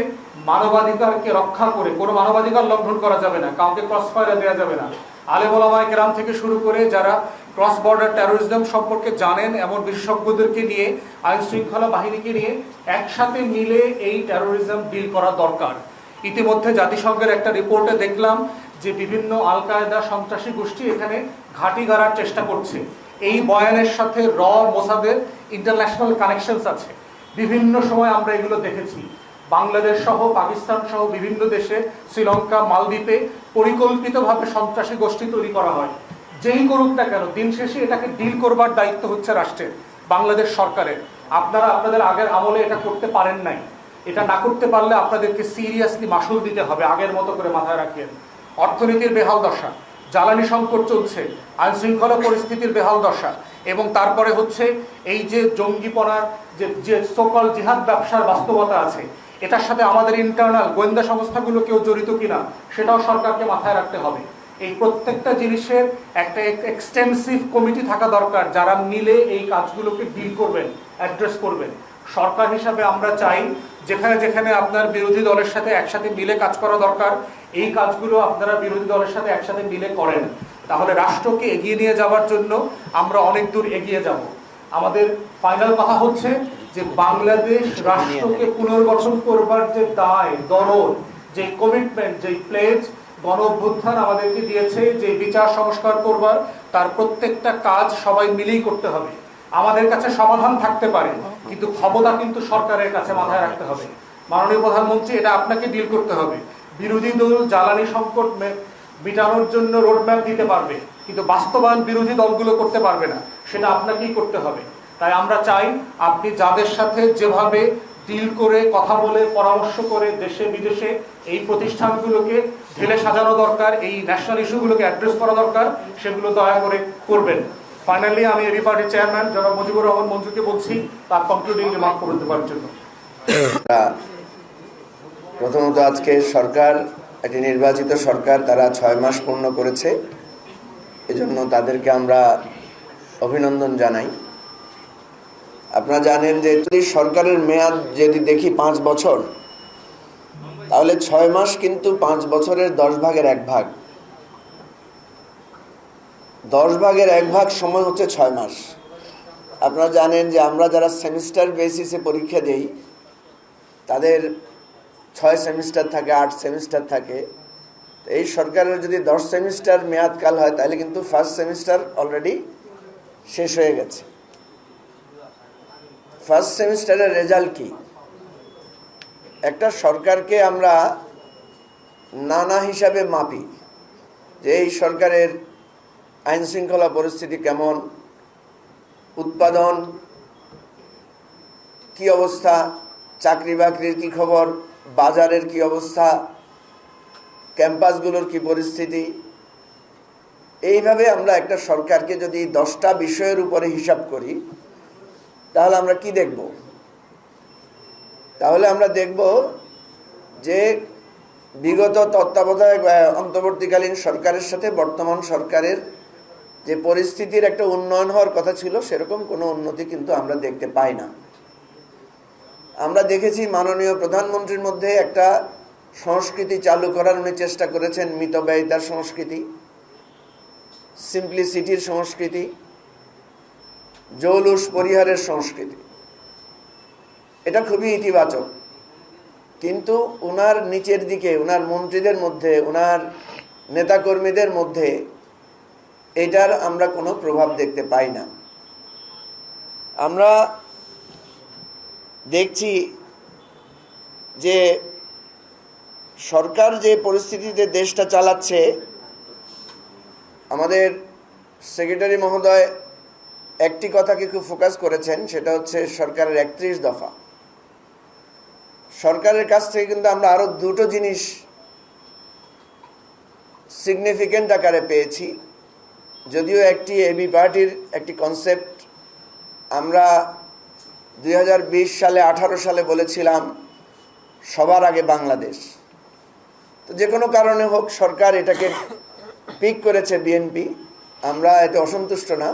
মানবাধিকারকে রক্ষা করে কোনো মানবাধিকার লঙ্ঘন করা যাবে না, কাউকে ক্রস ফায়ারে দেওয়া যাবে না। আলেম ওলামায়ে কেরাম থেকে শুরু করে যারা ক্রস বর্ডার টেরোরিজম সম্পর্কে জানেন এমন বিশেষজ্ঞদেরকে নিয়ে, আইন শৃঙ্খলা বাহিনীকে নিয়ে একসাথে মিলে এই টেরোরিজম ডিল করা দরকার। ইতিমধ্যে জাতিসংঘের একটা রিপোর্টে দেখলাম যে বিভিন্ন আল কায়দা সন্ত্রাসী গোষ্ঠী এখানে ঘাঁটি গাড়ার চেষ্টা করছে। এই বয়ানের সাথে মোসাদের ইন্টারন্যাশনাল কানেকশনস আছে। বিভিন্ন সময় আমরা এগুলো দেখেছি। বাংলাদেশ সহ পাকিস্তান সহ বিভিন্ন দেশে, শ্রীলঙ্কা, মালদ্বীপে পরিকল্পিতভাবে সন্ত্রাসী গোষ্ঠী তৈরি করা হয়। যেই করুক না কেন, দিন শেষে এটাকে ডিল করবার দায়িত্ব হচ্ছে রাষ্ট্রের, বাংলাদেশ সরকারের। আপনারা আপনাদের আগের আমলে এটা করতে পারেন নাই, এটা না করতে পারলে আপনাদেরকে সিরিয়াসলি মাসুল দিতে হবে। আগের মতো করে মাথায় রাখেন, অর্থনীতির বেহাল দশা, জ্বালানি সংকট চলছে, আইন শৃঙ্খলা পরিস্থিতির বেহাল দশা, এবং তারপরে হচ্ছে এই যে জঙ্গিপনার যে সোকল জিহাদ ব্যবসার বাস্তবতা আছে, এটার সাথে আমাদের ইন্টারনাল গোয়েন্দা সংস্থাগুলো কেউ জড়িত কিনা সেটাও সরকারকে মাথায় রাখতে হবে। এই প্রত্যেকটা জিনিসের একটা এক্সটেন্সিভ কমিটি থাকা দরকার, যারা মিলে এই কাজগুলোকে ডিল করবেন, অ্যাড্রেস করবেন। সরকার হিসাবে আমরা চাই যেখানে যেখানে আপনার বিরোধী দলের সাথে একসাথে মিলে কাজ করা দরকার, এই কাজগুলো আপনারা বিরোধী দলের সাথে একসাথে মিলে করেন, তাহলে রাষ্ট্রকে এগিয়ে নিয়ে যাওয়ার জন্য আমরা অনেক দূর এগিয়ে যাব। আমাদের ফাইনাল কথা হচ্ছে যে বাংলাদেশ রাষ্ট্রকে পুনর্গঠন করবার যে দায়, দরদ, যে কমিটমেন্ট, যে প্লেজ গণ অভ্যুত্থান আমাদেরকে দিয়েছে, যে বিচার সংস্কার করবার, তার প্রত্যেকটা কাজ সবাই মিলেই করতে হবে। আমাদের কাছে সমাধান থাকতে পারে, কিন্তু ক্ষমতা কিন্তু সরকারের কাছে মাথায় রাখতে হবে। মাননীয় প্রধানমন্ত্রী, এটা আপনাকে ডিল করতে হবে। বিরোধী দল জ্বালানি সংকট মিটানোর জন্য রোডম্যাপ দিতে পারবে, কিন্তু বাস্তবায়ন বিরোধী দলগুলো করতে পারবে না, সেটা আপনাকেই করতে হবে। তাই আমরা চাই আপনি যাদের সাথে যেভাবে ডিল করে, কথা বলে, পরামর্শ করে দেশে বিদেশে এই প্রতিষ্ঠানগুলোকে ঢেলে সাজানো দরকার, এই ন্যাশনাল ইস্যুগুলোকে অ্যাড্রেস করা দরকার, সেগুলো দয়া করে করবেন। ফাইনালি আমি এবি পার্টির চেয়ারম্যান জনাব মুজিবুর রহমান মঞ্জুকে বলছি তার কনক্লুডিং রিমার্ক করে দেওয়ার জন্য। প্রথমত আজকে সরকার, একটি নির্বাচিত সরকার, তারা 6 মাস পূর্ণ করেছে, এজন্য তাদেরকে আমরা অভিনন্দন জানাই। আপনারা জানেন যে সরকারের মেয়াদ যদি দেখি 5 বছর, তাহলে 6 মাস কিন্তু 5 বছরের 10 ভাগের 1 ভাগ। 10 ভাগের 1 ভাগ সময় হচ্ছে 6 মাস। আপনারা জানেন যে আমরা যারা সেমিস্টার বেসিসে পরীক্ষা দেই, তাদের 6 সেমিস্টার থাকে, 8 সেমিস্টার থাকে। এই সরকারের যদি 10 সেমিস্টার মেয়াদকাল হয়, তাহলে কিন্তু ফার্স্ট সেমিস্টার অলরেডি শেষ হয়ে গেছে। ফার্স্ট সেমিস্টারের রেজাল্ট কি? একটা সরকারকে আমরা নানা হিসাবে মাপি, যে এই সরকারের আইন শৃঙ্খলা পরিস্থিতি কেমন, উৎপাদন কি অবস্থা, চাকরি বাকরির কি খবর, বাজারের কি অবস্থা, ক্যাম্পাসগুলোর কি পরিস্থিতি। এইভাবে আমরা একটা সরকারকে যদি 10টা বিষয়ের উপরে হিসাব করি, তাহলে আমরা কি দেখব? তাহলে আমরা দেখব যে বিগত তত্ত্বাবধায়ক অন্তর্বর্তীকালীন সরকারের সাথে বর্তমান সরকারের যে পরিস্থিতির একটা উন্নয়ন হওয়ার কথা ছিল, সেরকম কোনো উন্নতি কিন্তু আমরা দেখতে পাই না। আমরা দেখেছি মাননীয় প্রধানমন্ত্রীর মধ্যে একটা সংস্কৃতি চালু করার উনি চেষ্টা করেছেন, মিতব্যয়িতার সংস্কৃতি, সিম্পলিসিটির সংস্কৃতি, জৌলুস পরিহারের সংস্কৃতি। এটা খুবই ইতিবাচক, কিন্তু ওনার নিচের দিকে, ওনার মন্ত্রীদের মধ্যে, ওনার নেতাকর্মীদের মধ্যে এটার আমরা কোনো প্রভাব দেখতে পাই না। আমরা দেখছি যে সরকার যে পরিস্থিতিতে দেশটা চালাচ্ছে, আমাদের সেক্রেটারি মহোদয় একটি কথাকে খুব ফোকাস করেছেন, সেটা হচ্ছে সরকারের 31 দফা। সরকারের কাছ থেকে কিন্তু আমরা আরো 2টো জিনিস সিগনিফিকেন্ট আকারে পেয়েছি। যদিও একটি এবি পার্টির একটি কনসেপ্ট, আমরা 2020 সালে 18 সালে বলেছিলাম সবার আগে বাংলাদেশ। তো যে কোনো কারণে হোক সরকার এটাকে পিক করেছে বিএনপি, আমরা এতে অসন্তুষ্ট না।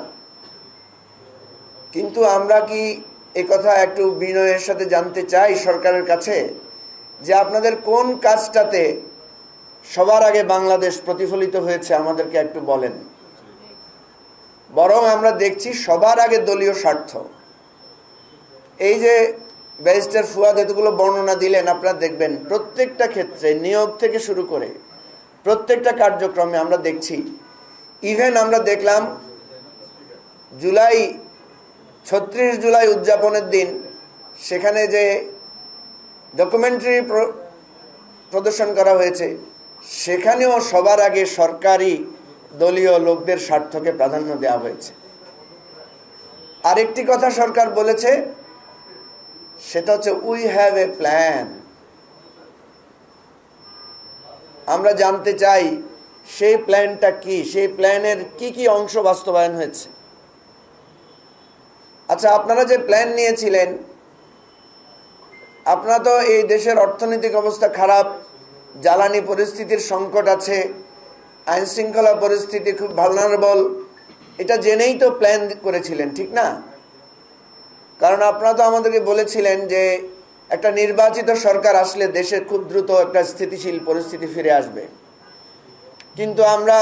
কিন্তু আমরা কি একথা একটু বিনয়ের সাথে জানতে চাই সরকারের কাছে, যে আপনাদের কোন কাজটাতে সবার আগে বাংলাদেশ প্রতিফলিত হয়েছে আমাদেরকে একটু বলেন। বরং আমরা দেখছি সবার আগে দলীয় স্বার্থ। এই যে ব্যারিস্টার ফুয়াদ এতগুলো বর্ণনা দিলেন, আপনারা দেখবেন প্রত্যেকটা ক্ষেত্রে, নিয়োগ থেকে শুরু করে প্রত্যেকটা কার্যক্রমে আমরা দেখছি। ইভেন আমরা দেখলাম 36 জুলাই উদযাপনের দিন, সেখানে যে ডকুমেন্টারি প্রদর্শন করা হয়েছে, সেখানেও সবার আগে সরকারি দলীয় লোকদের স্বার্থকে প্রাধান্য দেওয়া হয়েছে। আরেকটি কথা সরকার বলেছে, সেটা হচ্ছে উই হ্যাভ এ প্ল্যান। আমরা জানতে চাই সেই প্ল্যানটা কি, সেই প্ল্যানের কি কি অংশ বাস্তবায়ন হয়েছে। আচ্ছা, আপনারা যে প্ল্যান নিয়েছিলেন, আপনারা তো এই দেশের অর্থনৈতিক অবস্থা খারাপ, জ্বালানি পরিস্থিতির সংকট আছে, আইন শৃঙ্খলা পরিস্থিতি খুব ভালনারেবল, এটা জেনেই তো প্ল্যান করেছিলেন, ঠিক না? কারণ আপনারা তো আমাদেরকে বলেছিলেন যে একটা নির্বাচিত সরকার আসলে দেশে খুব দ্রুত একটা স্থিতিশীল পরিস্থিতি ফিরে আসবে, কিন্তু আমরা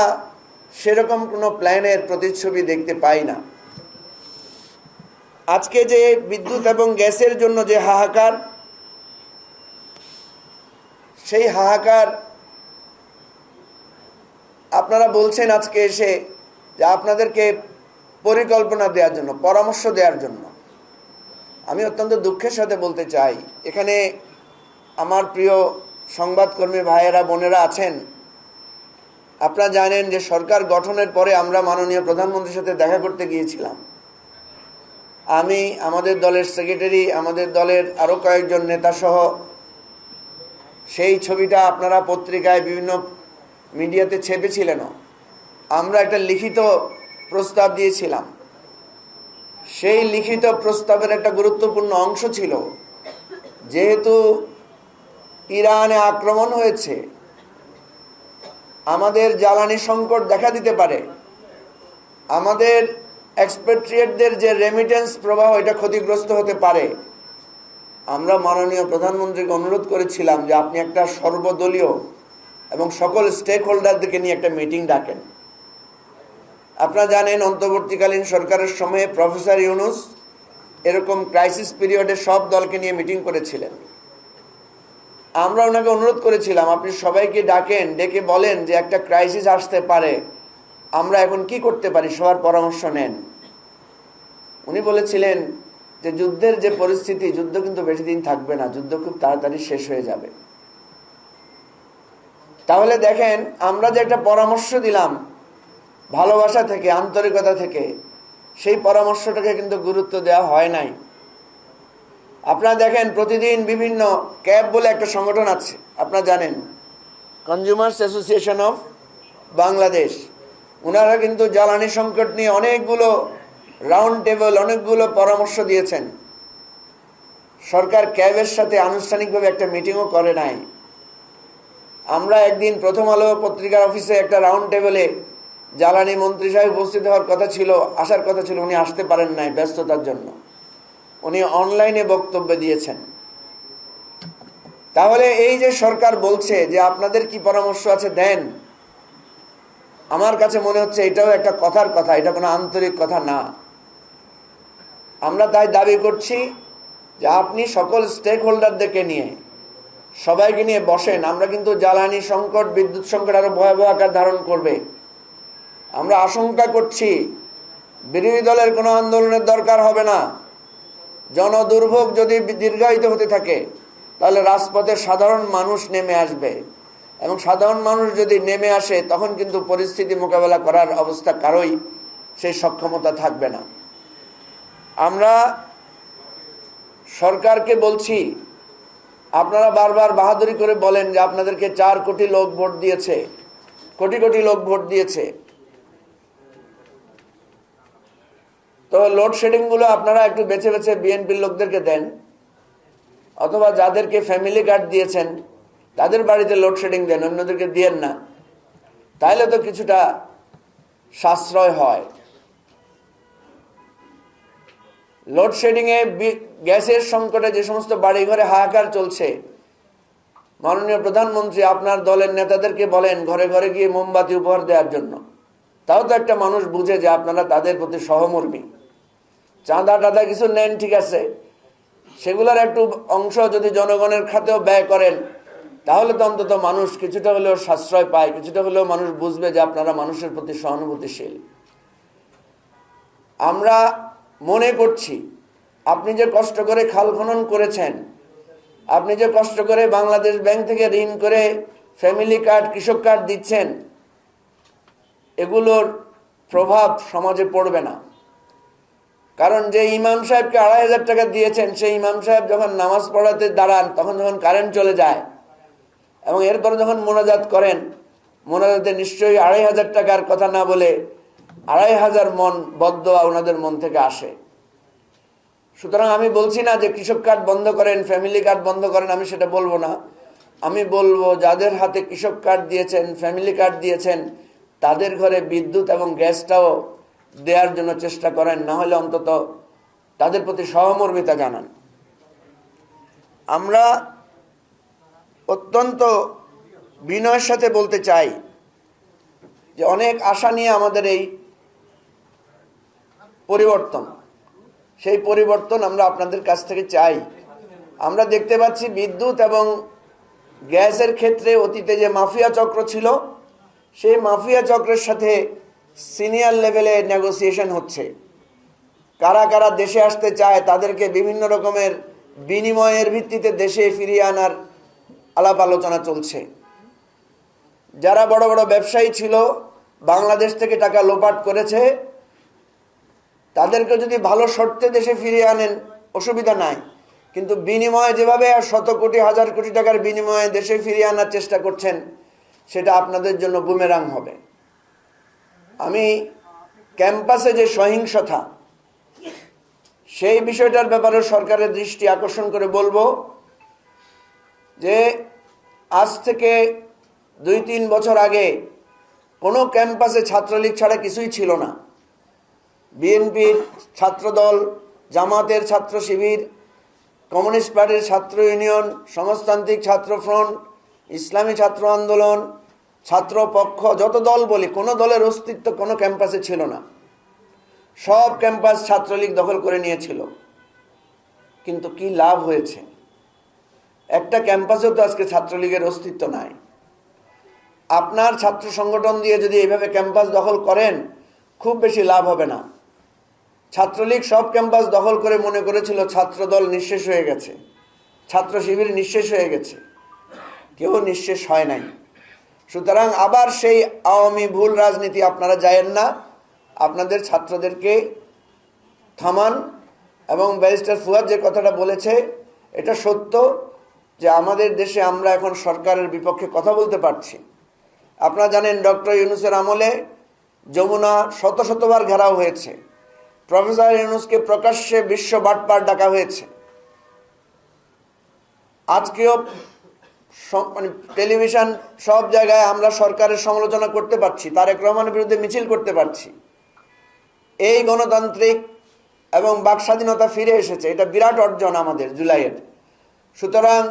সেরকম কোনো প্ল্যানের প্রতিচ্ছবি দেখতে পাই না। আজকে যে বিদ্যুৎ এবং গ্যাসের জন্য যে হাহাকার, সেই হাহাকার আপনারা বলছেন আজকে এসে যে আপনাদেরকে পরিকল্পনা দেওয়ার জন্য, পরামর্শ দেওয়ার জন্য। আমি অত্যন্ত দুঃখের সাথে বলতে চাই, এখানে আমার প্রিয় সংবাদকর্মী ভাইয়েরা বোনেরা আছেন। আপনারা জানেন যে সরকার গঠনের পরে আমরা মাননীয় প্রধানমন্ত্রীর সাথে দেখা করতে গিয়েছিলাম। আমি, আমাদের দলের সেক্রেটারি, আমাদের দলের আরও কয়েকজন নেতাসহ, সেই ছবিটা আপনারা পত্রিকায় বিভিন্ন মিডিয়াতে ছেপেছিলেনও। আমরা একটা লিখিত প্রস্তাব দিয়েছিলাম। সেই লিখিত প্রস্তাবের একটা গুরুত্বপূর্ণ অংশ ছিল, যেহেতু ইরানে আক্রমণ হয়েছে, আমাদের জ্বালানি সংকট দেখা দিতে পারে, আমাদের এক্সপেট্রিয়েটদের যে রেমিটেন্স প্রবাহ এটা ক্ষতিগ্রস্ত হতে পারে। আমরা মাননীয় প্রধানমন্ত্রীকে অনুরোধ করেছিলাম যে আপনি একটা সর্বদলীয় এবং সকল স্টেক হোল্ডারদেরকে নিয়ে একটা মিটিং ডাকেন। আপনারা জানেন অন্তর্বর্তীকালীন সরকারের সময়ে প্রফেসর ইউনূস এরকম ক্রাইসিস পিরিয়ডে সব দলকে নিয়ে মিটিং করেছিলেন। আমরা ওনাকে অনুরোধ করেছিলাম আপনি সবাইকে ডাকেন, ডেকে বলেন যে একটা ক্রাইসিস আসতে পারে, আমরা এখন কি করতে পারি, সবার পরামর্শ নেন। উনি বলেছিলেন যে যুদ্ধের যে পরিস্থিতি, যুদ্ধ কিন্তু বেশি দিন থাকবে না, যুদ্ধ খুব তাড়াতাড়ি শেষ হয়ে যাবে। তাহলে দেখেন, আমরা যে একটা পরামর্শ দিলাম ভালোবাসা থেকে, আন্তরিকতা থেকে, সেই পরামর্শটাকে কিন্তু গুরুত্ব দেওয়া হয় নাই। আপনারা দেখেন প্রতিদিন বিভিন্ন ক্যাব বলে একটা সংগঠন আছে, আপনারা জানেন, কনজিউমার্স অ্যাসোসিয়েশন অফ বাংলাদেশ, ওনারা কিন্তু জ্বালানি সংকট নিয়ে অনেকগুলো রাউন্ড টেবিল, অনেকগুলো পরামর্শ দিয়েছেন। সরকার ক্যাবের সাথে আনুষ্ঠানিকভাবে একটা মিটিংও করে নাই। আমরা একদিন প্রথম আলো পত্রিকার অফিসে একটা রাউন্ড টেবিলে জ্বালানি মন্ত্রী সাহেব উপস্থিত হওয়ার কথা ছিল, আসার কথা ছিল, উনি আসতে পারেন নাই ব্যস্ততার জন্য, উনি অনলাইনে বক্তব্য দিয়েছেন। তাহলে এই যে সরকার বলছে যে আপনাদের কি পরামর্শ আছে দেন, আমার কাছে মনে হচ্ছে এটাও একটা কথার কথা, এটা কোনো আন্তরিক কথা না। আমরা তাই দাবি করছি যে আপনি সকল স্টেক হোল্ডারদেরকে নিয়ে, সবাইকে নিয়ে বসেন। আমরা কিন্তু জ্বালানি সংকট, বিদ্যুৎ সংকট আরো ভয়াবহ আকার ধারণ করবে। আমরা আশঙ্কা করছি বিরোধী দলের কোনো আন্দোলনের দরকার হবে না। জনদুর্ভোগ যদি দীর্ঘায়িত হতে থাকে তাহলে রাজপথে সাধারণ মানুষ নেমে আসবে, এবং সাধারণ মানুষ যদি নেমে আসে তখন কিন্তু পরিস্থিতি মোকাবেলা করার অবস্থা কারোই সেই সক্ষমতা থাকবে না। আমরা সরকারকে বলছি, আপনারা বারবার বাহাদুরি করে বলেন যে আপনাদেরকে 4 কোটি লোক ভোট দিয়েছে, কোটি কোটি লোক ভোট দিয়েছে। তো লোডশেডিং গুলো আপনারা একটু বেছে বেছে বিএনপির লোকদেরকে দেন, অথবা যাদেরকে ফ্যামিলি কার্ড দিয়েছেন তাদের বাড়িতে লোডশেডিং দেন, অন্যদেরকে দিয়েন না। তাহলে তো কিছুটা সাশ্রয় হয়। লোডশেডিংয়ে, গ্যাসের সংকটে যে সমস্ত বাড়িঘরে হাহাকার চলছে, মাননীয় প্রধানমন্ত্রী আপনার দলের নেতাদেরকে বলেন ঘরে ঘরে গিয়ে মোমবাতি উপহার দেওয়ার জন্য। তাও তো একটা মানুষ বুঝে যে আপনারা তাদের প্রতি সহমর্মী। চাঁদা টাদা কিছু নেন, ঠিক আছে, সেগুলোর একটু অংশ যদি জনগণের খাতেও ব্যয় করেন তাহলে তো অন্তত মানুষ কিছুটা হলেও সাশ্রয় পায়, কিছুটা হলেও মানুষ বুঝবে যে আপনারা মানুষের প্রতি সহানুভূতিশীল। আমরা মনে করছি আপনি যে কষ্ট করে খাল খনন করেছেন, আপনি যে কষ্ট করে বাংলাদেশ ব্যাংক থেকে ঋণ করে ফ্যামিলি কার্ড, কৃষক কার্ড দিচ্ছেন, এগুলোর প্রভাব সমাজে পড়বে না। কারণ যে ইমাম সাহেবকে 2,500 টাকা দিয়েছেন, সেই ইমাম সাহেব যখন নামাজ পড়াতে দাঁড়ান তখন যখন কারেন্ট চলে যায় এবং এরপর যখন মোনাজাত করেন, মোনাজাতে নিশ্চয়ই 2,500 টাকার কথা না বলে 2,500 মন বদদোয়া ওনাদের মন থেকে আসে। সুতরাং আমি বলছি না যে কৃষক কার্ড বন্ধ করেন, ফ্যামিলি কার্ড বন্ধ করেন, আমি সেটা বলবো না। আমি বলবো যাদের হাতে কৃষক কার্ড দিয়েছেন, ফ্যামিলি কার্ড দিয়েছেন, তাদের ঘরে বিদ্যুৎ এবং গ্যাসটাও দেওয়ার জন্য চেষ্টা করেন, না হলে অন্তত তাদের প্রতি সহমর্মিতা জানান। আমরা অত্যন্ত বিনয়ের সাথে বলতে চাই যে অনেক আশা নিয়ে আমাদের এই পরিবর্তন, সেই পরিবর্তন আমরা আপনাদের কাছ থেকে চাই। আমরা দেখতে পাচ্ছি বিদ্যুৎ এবং গ্যাসের ক্ষেত্রে অতীতে যে মাফিয়া চক্র ছিল, সেই মাফিয়া চক্রের সাথে সিনিয়র লেভেলে নেগোসিয়েশন হচ্ছে। কারা কারা দেশে আসতে চায় তাদেরকে বিভিন্ন রকমের বিনিময়ের ভিত্তিতে দেশে ফিরিয়ে আনার আলাপ আলোচনা চলছে। যারা বড় বড় ব্যবসায়ী ছিল, বাংলাদেশ থেকে টাকা লোপাট করেছে, তাদেরকে যদি ভালো শর্তে দেশে ফিরিয়ে আনেন অসুবিধা নাই, কিন্তু বিনিময়ে যেভাবে শত কোটি হাজার কোটি টাকার বিনিময়ে দেশে ফিরিয়ে আনার চেষ্টা করছেন, সেটা আপনাদের জন্য বুমেরাং হবে। আমি ক্যাম্পাসে যে সহিংসতা, সেই বিষয়টার ব্যাপারে সরকারের দৃষ্টি আকর্ষণ করে বলবো যে আজ থেকে 2-3 বছর আগে কোনো ক্যাম্পাসে ছাত্রলীগ ছাড়া কিছুই ছিল না। বিএনপির ছাত্রদল, জামাতের ছাত্র শিবির, কমিউনিস্ট পার্টির ছাত্র ইউনিয়ন, সমাজতান্ত্রিক ছাত্র ফ্রন্ট, ইসলামী ছাত্র আন্দোলন, ছাত্র পক্ষ, যত দল বলি, কোনো দলের অস্তিত্ব কোনো ক্যাম্পাসে ছিল না। সব ক্যাম্পাস ছাত্রলীগ দখল করে নিয়েছিল। কিন্তু কি লাভ হয়েছে? একটা ক্যাম্পাসেও তো আজকে ছাত্রলীগের অস্তিত্ব নাই। আপনার ছাত্র সংগঠন দিয়ে যদি এইভাবে ক্যাম্পাস দখল করেন, খুব বেশি লাভ হবে না। ছাত্রলীগ সব ক্যাম্পাস দখল করে মনে করেছিল ছাত্রদল নিঃশেষ হয়ে গেছে, ছাত্র শিবির নিঃশেষ হয়ে গেছে। কেউ নিঃশেষ হয় নাই। সুতরাং আবার সেই আওয়ামী ভুল রাজনীতি আপনারা যায়েন না। আপনাদের ছাত্রদেরকে থামান। এবং ব্যারিস্টার ফুয়াদ যে কথাটা বলেছে, এটা সত্য যে আমাদের দেশে আমরা এখন সরকারের বিপক্ষে কথা বলতে পারছি। আপনারা জানেন ডক্টর ইউনূসের আমলে যমুনা শত শতবার ঘেরাও হয়েছে। প্রফেসর ইউনূসকে প্রকাশ্যে বিশ্ব বাটপার ডাকা হয়েছে। আজকেও টেলিভিশন সব জায়গায় আমরা সরকারের সমালোচনা করতে পারছি, তারেক রহমানের বিরুদ্ধে মিছিল করতে পারছি। এই গণতান্ত্রিক এবং বাক স্বাধীনতা ফিরে এসেছে, এটা বিরাট অর্জন আমাদের জুলাইয়ের। সুতরাং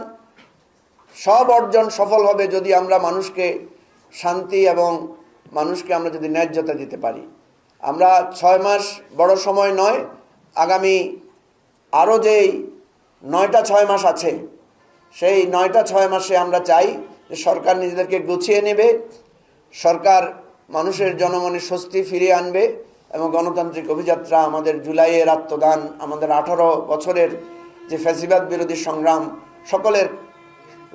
সব অর্জন সফল হবে যদি আমরা মানুষকে শান্তি এবং মানুষকে আমরা যদি ন্যায্যতা দিতে পারি। আমরা 6 মাস বড় সময় নয়, আগামী আরও যেই 9টা 6 মাস আছে, সেই 9টা 6 মাসে আমরা চাই যে সরকার নিজেদেরকে গুছিয়ে নেবে, সরকার মানুষের জনমনে স্বস্তি ফিরিয়ে আনবে এবং গণতান্ত্রিক অভিযাত্রা, আমাদের জুলাইয়ের আত্মদান, আমাদের 18 বছরের যে ফ্যাসিবাদ বিরোধী সংগ্রাম, সকলের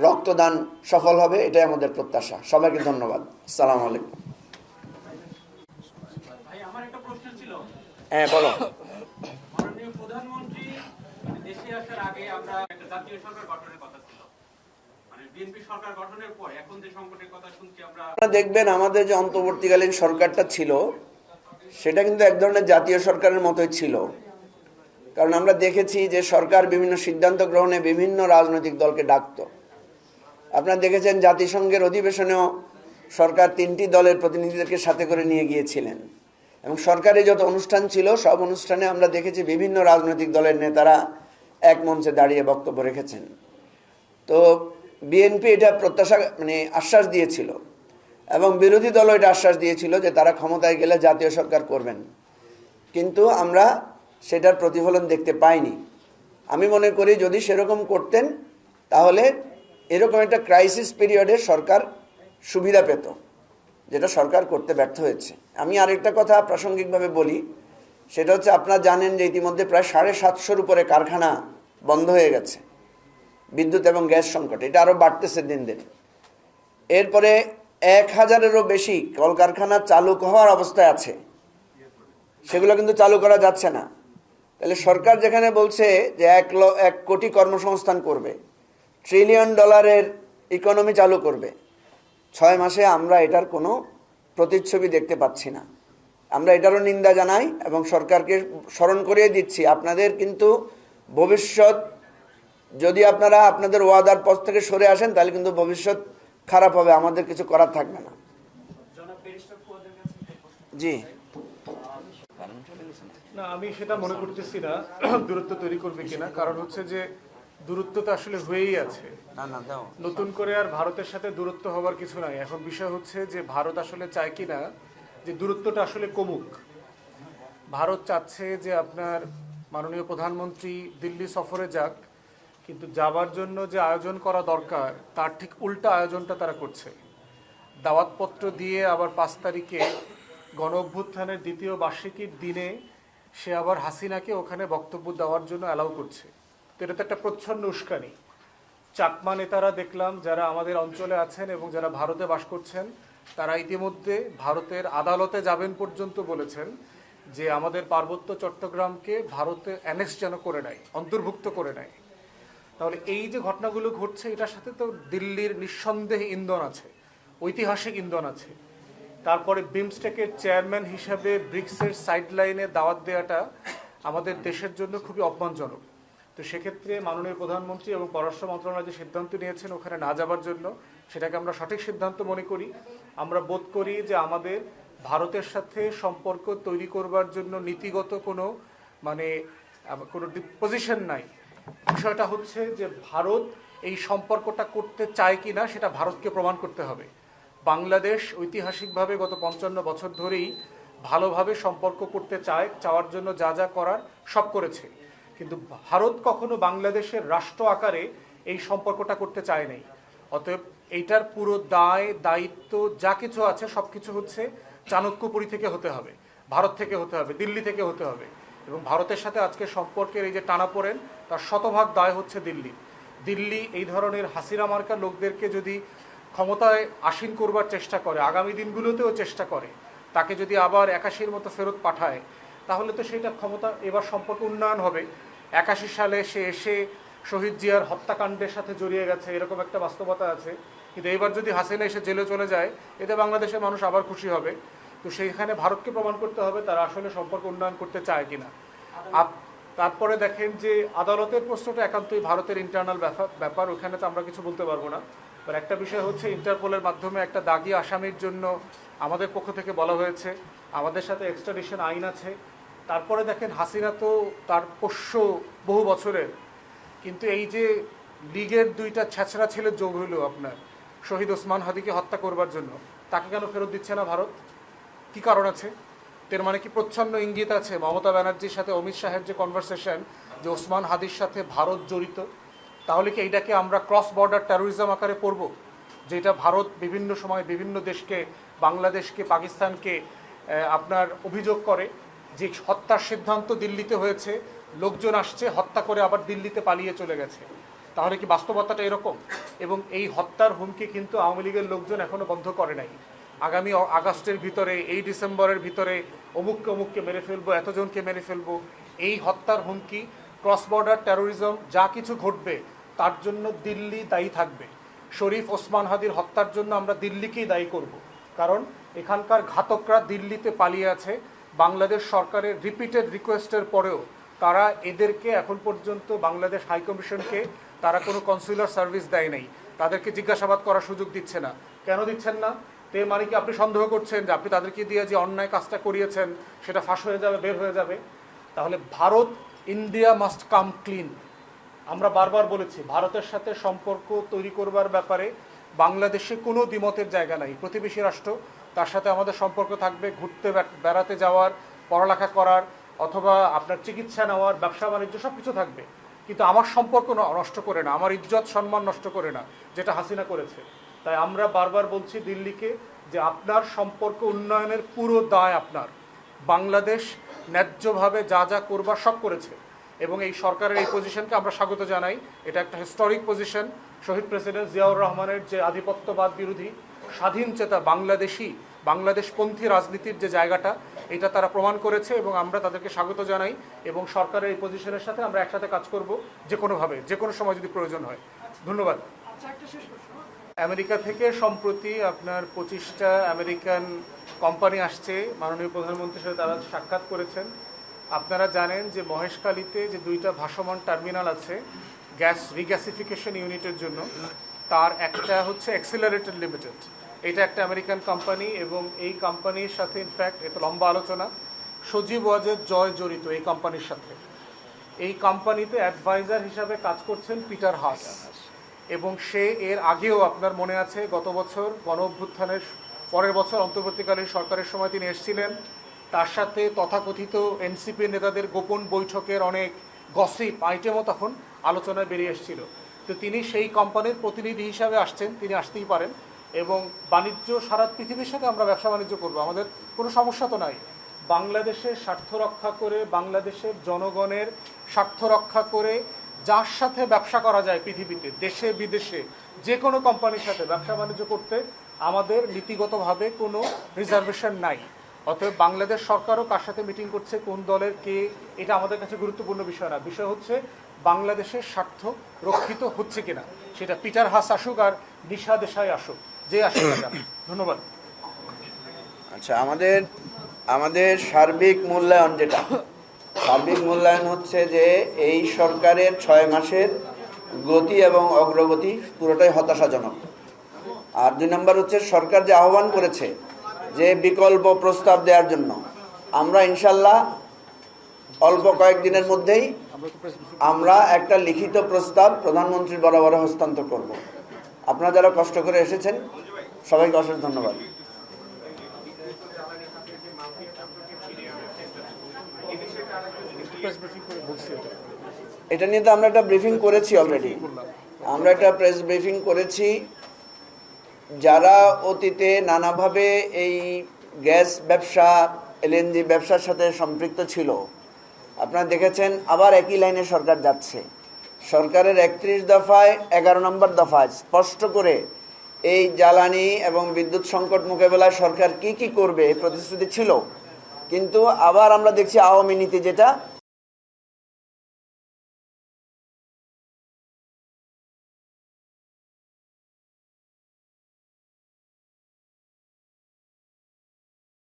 রক্তদান সফল হবে, এটাই আমাদের প্রত্যাশা। সবাইকে ধন্যবাদ। আসসালামু আলাইকুম। আমার একটা প্রশ্ন ছিল। হ্যাঁ, বলো। মাননীয় প্রধানমন্ত্রী দেশে আসার আগে আমরা একটা জাতীয় সরকার গঠনের কথা ছিল, মানে বিএনপি সরকার গঠনের পর এখন যে সংকটের কথা শুনছি আমরা। দেখবেন আমাদের যে অন্তর্বর্তীকালীন সরকারটা ছিল, সেটা কিন্তু এক ধরনের জাতীয় সরকারের মতোই ছিল। কারণ আমরা দেখেছি যে সরকার বিভিন্ন সিদ্ধান্ত গ্রহণে বিভিন্ন রাজনৈতিক দলকে ডাকত। আপনারা দেখেছেন জাতিসংঘের অধিবেশনেও সরকার 3টি দলের প্রতিনিধিদেরকে সাথে করে নিয়ে গিয়েছিলেন। এবং সরকারি যত অনুষ্ঠান ছিল, সব অনুষ্ঠানে আমরা দেখেছি বিভিন্ন রাজনৈতিক দলের নেতারা এক মঞ্চে দাঁড়িয়ে বক্তব্য রেখেছেন। তো বিএনপি এটা প্রত্যাশা আশ্বাস দিয়েছিল এবং বিরোধী দলও এটা আশ্বাস দিয়েছিল যে তারা ক্ষমতায় গেলে জাতীয় সরকার করবেন। কিন্তু আমরা সেটার প্রতিফলন দেখতে পাইনি। আমি মনে করি যদি সেরকম করতেন, তাহলে এরকম একটা ক্রাইসিস পিরিয়ডে সরকার সুবিধা পেত, যেটা সরকার করতে ব্যর্থ হয়েছে। আমি আরেকটা কথা প্রাসঙ্গিকভাবে বলি, সেটা হচ্ছে আপনারা জানেন যে ইতিমধ্যে প্রায় 750-র উপরে কারখানা বন্ধ হয়ে গেছে বিদ্যুৎ এবং গ্যাস সংকট। এটা আরও বাড়তেছে দিন দিন। এরপরে 1000-এরও বেশি কলকারখানা চালু হওয়ার অবস্থায় আছে, সেগুলো কিন্তু চালু করা যাচ্ছে না। তাহলে সরকার যেখানে বলছে যে 1 কোটি কর্মসংস্থান করবে, $1 ট্রিলিয়ন ইকোনমি চালু করবে, 6 মাসে আমরা এটার কোনো প্রতিচ্ছবি দেখতে পাচ্ছি না। আমরা এটারও নিন্দা জানাই এবং সরকারকে স্মরণ করিয়ে দিচ্ছি, আপনাদের কিন্তু ভবিষ্যৎ, যদি আপনারা আপনাদের ওয়াদার পথ থেকে সরে আসেন, তাহলে কিন্তু ভবিষ্যৎ খারাপ হবে, আমাদের কিছু করার থাকবে না। জি না, আমি সেটা মনে করতেছি না দূরত্ব তৈরি করবে কিনা। কারণ হচ্ছে যে দূরত্ব তো আসলে হয়েই আছে। নতুন করে আর ভারতের সাথে দূরত্ব হবার কিছু নাই। এখন বিষয় হচ্ছে যে ভারত আসলে চায় কিনা যে দূরত্বটা আসলে কমুক। ভারত চাচ্ছে যে আপনার মাননীয় প্রধানমন্ত্রী দিল্লি সফরে যাক, কিন্তু যাবার জন্য যে আয়োজন করা দরকার তার ঠিক উল্টা আয়োজনটা তারা করছে। দাওয়াতপত্র দিয়ে আবার 5 তারিখে গণ অভ্যুত্থানের দ্বিতীয় বার্ষিকীর দিনে সে আবার হাসিনাকে ওখানে বক্তব্য দেওয়ার জন্য অ্যালাউ করছে। তো এটা তো একটা প্রচ্ছন্ন উস্কানি। চাকমা নেতারা দেখলাম যারা আমাদের অঞ্চলে আছেন এবং যারা ভারতে বাস করছেন, তারা ইতিমধ্যে ভারতের আদালতে যাবেন পর্যন্ত বলেছেন যে আমাদের পার্বত্য চট্টগ্রামকে ভারতে অ্যানেক্স যেন করে নেয়, অন্তর্ভুক্ত করে নেয়। তাহলে এই যে ঘটনাগুলো ঘটছে, এটার সাথে তো দিল্লির নিঃসন্দেহে ইন্ধন আছে, ঐতিহাসিক ইন্ধন আছে। তারপরে বিমস্টেকের চেয়ারম্যান হিসাবে ব্রিক্সের সাইডলাইনে দাওয়াত দেওয়াটা আমাদের দেশের জন্য খুবই অপমানজনক। তো সেক্ষেত্রে মাননীয় প্রধানমন্ত্রী এবং পররাষ্ট্র মন্ত্রণালয় যে সিদ্ধান্ত নিয়েছেন ওখানে না যাবার জন্য, সেটাকে আমরা সঠিক সিদ্ধান্ত মনে করি। আমরা বোধ করি যে আমাদের ভারতের সাথে সম্পর্ক তৈরি করবার জন্য নীতিগত কোনো কোনো পজিশন নাই। বিষয়টা হচ্ছে যে ভারত এই সম্পর্কটা করতে চায় কিনা সেটা ভারতকে প্রমাণ করতে হবে। বাংলাদেশ ঐতিহাসিকভাবে গত 55 বছর ধরেই ভালোভাবে সম্পর্ক করতে চাওয়ার জন্য যা যা করার সব করেছে, কিন্তু ভারত কখনো বাংলাদেশের রাষ্ট্র আকারে এই সম্পর্কটা করতে চায় নাই। অতএব এইটার পুরো দায়িত্ব যা কিছু আছে সব কিছু হচ্ছে চাণক্যপুরী থেকে হতে হবে, ভারত থেকে হতে হবে, দিল্লি থেকে হতে হবে। এবং ভারতের সাথে আজকে সম্পর্কের এই যে টানাপোড়েন, তার শতভাগ দায় হচ্ছে দিল্লি এই ধরনের হাসিনা মার্কা লোকদেরকে যদি ক্ষমতায় আসীন করবার চেষ্টা করে, আগামী দিনগুলোতেও চেষ্টা করে, তাকে যদি আবার 81-র মতো ফেরত পাঠায়, তাহলে তো সেটা ক্ষমতা এবার সম্পর্ক উন্নয়ন হবে। 81 সালে সে এসে শহীদ জিয়ার হত্যাকাণ্ডের সাথে জড়িয়ে গেছে, এরকম একটা বাস্তবতা আছে। কিন্তু এবার যদি হাসিনা এসে জেলে চলে যায়, এতে বাংলাদেশের মানুষ আবার খুশি হবে। তো সেইখানে ভারতকে প্রমাণ করতে হবে তারা আসলে সম্পর্ক উন্নয়ন করতে চায় কিনা। তারপরে দেখেন যে আদালতের প্রশ্নটা একান্তই ভারতের ইন্টারনাল ব্যাপার, ওখানে তো আমরা কিছু বলতে পারবো না। আর একটা বিষয় হচ্ছে ইন্টারপোলের মাধ্যমে একটা দাগি আসামির জন্য আমাদের পক্ষ থেকে বলা হয়েছে, আমাদের সাথে এক্সট্রাডিশন আইন আছে। তারপরে দেখেন হাসিনা তো তার পোষ্য বহু বছরের, কিন্তু এই যে লীগের 2টা ছ্যাঁচড়া ছেলে যোগ হইল আপনার শহীদ ওসমান হাদিকে হত্যা করবার জন্য, তাকে কেন ফেরত দিচ্ছে না ভারত? কি কারণ আছে? এর মানে কি প্রচ্ছন্ন ইঙ্গিত আছে মমতা ব্যানার্জির সাথে অমিত শাহের যে কনভারসেশন, যে ওসমান হাদির সাথে ভারত জড়িত? তাহলে কি এইটাকে আমরা ক্রস বর্ডার টেরোরিজম আকারে পড়ব, যেটা ভারত বিভিন্ন সময় বিভিন্ন দেশকে, বাংলাদেশকে, পাকিস্তানকে আপনার অভিযোগ করে যে হত্যার সিদ্ধান্ত দিল্লিতে হয়েছে, লোকজন আসছে হত্যা করে আবার দিল্লিতে পালিয়ে চলে গেছে? তাহলে কি বাস্তবতাটা এরকম? এবং এই হত্যার হুমকি কিন্তু আওয়ামী লীগের লোকজন এখনো বন্ধ করে নাই। আগামী আগস্টের ভিতরে, এই ডিসেম্বরের ভিতরে অমুককে মেরে ফেলবো, এতজনকে মেরে ফেলবো, এই হত্যার হুমকি, ক্রস বর্ডার টেরোরিজম যা কিছু ঘটবে তার জন্য দিল্লি দায়ী থাকবে। শরীফ ওসমান হাদির হত্যার জন্য আমরা দিল্লিকেই দায়ী করব, কারণ এখানকার ঘাতকরা দিল্লিতে পালিয়ে আছে। বাংলাদেশ সরকারের রিপিটেড রিকোয়েস্টের পরেও তারা এদেরকে এখন পর্যন্ত বাংলাদেশ হাইকমিশনকে তারা কোনো কনসুলার সার্ভিস দেয় নাই, তাদেরকে জিজ্ঞাসাবাদ করার সুযোগ দিচ্ছে না। কেন দিচ্ছেন না? তে মানে কি আপনি সন্দেহ করছেন যে আপনি তাদেরকে দিয়ে যে অন্যায় কাজটা করিয়েছেন সেটা ফাঁস হয়ে যাবে, বের হয়ে যাবে? তাহলে Bharat, India must come clean. আমরা বারবার বলেছি ভারতের সাথে সম্পর্ক তৈরি করবার ব্যাপারে বাংলাদেশে কোনো দ্বিমতের জায়গা নাই। প্রতিবেশী রাষ্ট্র, তার সাথে আমাদের সম্পর্ক থাকবে, ঘুরতে বেড়াতে যাওয়ার, পড়ালেখা করার, অথবা আপনার চিকিৎসা নেওয়ার, ব্যবসা বাণিজ্য সব কিছু থাকবে। কিন্তু আমার সম্পর্ক নষ্ট করে না, আমার ইজ্জত সম্মান নষ্ট করে না, যেটা হাসিনা করেছে। তাই আমরা বারবার বলছি দিল্লিকে যে আপনার সম্পর্ক উন্নয়নের পুরো দায় আপনার। বাংলাদেশ ন্যায্যভাবে যা যা করবার সব করেছে এবং এই সরকারের এই পজিশনকে আমরা স্বাগত জানাই। এটা একটা হিস্টোরিক পজিশন। শহীদ প্রেসিডেন্ট জিয়াউর রহমানের যে আধিপত্যবাদ বিরোধী স্বাধীন চেতা বাংলাদেশপন্থী রাজনীতির যে জায়গাটা, এটা তারা প্রমাণ করেছে এবং আমরা তাদেরকে স্বাগত জানাই। এবং সরকারের এই পজিশনের সাথে আমরা একসাথে কাজ করব যে কোনোভাবে, যে কোনো সময় যদি প্রয়োজন হয়। ধন্যবাদ। আমেরিকা থেকে সম্প্রতি আপনার 25টা আমেরিকান কোম্পানি আসছে, মাননীয় প্রধানমন্ত্রীর সাথে তারা সাক্ষাৎ করেছেন। আপনারা জানেন যে মহেশখালীতে যে 2টা ভাসমান টার্মিনাল আছে গ্যাস রিগ্যাসিফিকেশন ইউনিটের জন্য, তার একটা হচ্ছে অ্যাক্সিলারেটর লিমিটেড। এটা একটা আমেরিকান কোম্পানি এবং এই কোম্পানির সাথে ইনফ্যাক্ট এত লম্বা আলোচনা, সজীব ওয়াজেদ জয় জড়িত এই কোম্পানির সাথে। এই কোম্পানিতে অ্যাডভাইজার হিসাবে কাজ করছেন পিটার হাস, এবং সে এর আগেও আপনার মনে আছে গত বছর গণ অভ্যুত্থানের পরের বছর অন্তর্বর্তীকালীন সরকারের সময় তিনি এসেছিলেন। তার সাথে তথাকথিত এনসিপি নেতাদের গোপন বৈঠকের অনেক গসিপ আইটেমও তখন আলোচনায় বেরিয়ে এসেছিল। তো তিনি সেই কোম্পানির প্রতিনিধি হিসাবে আসছেন, তিনি আসতেই পারেন। এবং বাণিজ্য সারা পৃথিবীর সাথে আমরা ব্যবসা বাণিজ্য করবো, আমাদের কোনো সমস্যা তো নাই। বাংলাদেশের স্বার্থ রক্ষা করে, বাংলাদেশের জনগণের স্বার্থ রক্ষা করে যার সাথে ব্যবসা করা যায় পৃথিবীতে, দেশে বিদেশে যে কোনো কোম্পানির সাথে ব্যবসা বাণিজ্য করতে আমাদের নীতিগতভাবে কোনো রিজার্ভেশন নাই। অতএব বাংলাদেশ সরকারও কার সাথে মিটিং করছে, কোন দলের কে, এটা আমাদের কাছে গুরুত্বপূর্ণ বিষয় না। বিষয় হচ্ছে বাংলাদেশের স্বার্থ রক্ষিত হচ্ছে কিনা, সেটা পিটার হাস আসুক আর নিশা দেশাই আসুক, যে আসুক না কেন। ধন্যবাদ। আচ্ছা, আমাদের সার্বিক মূল্যায়ন সার্বিক মূল্যায়ন হচ্ছে যে এই সরকারের 6 মাসের গতি এবং অগ্রগতি পুরোটাই হতাশাজনক। আর 2 নম্বর হচ্ছে সরকার যে আহ্বান করেছে যে বিকল্প প্রস্তাব দেওয়ার জন্য, আমরা ইনশাল্লাহ অল্প কয়েকদিনের মধ্যেই আমরা একটা লিখিত প্রস্তাব প্রধানমন্ত্রীর বরাবর হস্তান্তর করব। আপনারা যারা কষ্ট করে এসেছেন সবাইকে অশেষ ধন্যবাদ। এটা নিয়ে তো আমরা একটা ব্রিফিং করেছি অলরেডি, আমরা একটা প্রেস ব্রিফিং করেছি। যারা অতীতে নানাভাবে এই গ্যাস ব্যবসা, এলএনজি ব্যবসার সাথে সম্পৃক্ত ছিল, আপনারা দেখেছেন আবার একই লাইনে সরকার যাচ্ছে। সরকারের 31 দফায় 11 নম্বর দফায় স্পষ্ট করে এই জ্বালানি এবং বিদ্যুৎ সংকট মোকাবেলায় সরকার কি কি করবে এই প্রতিশ্রুতি ছিল। কিন্তু আবার আমরা দেখছি আওয়ামী নীতি, যেটা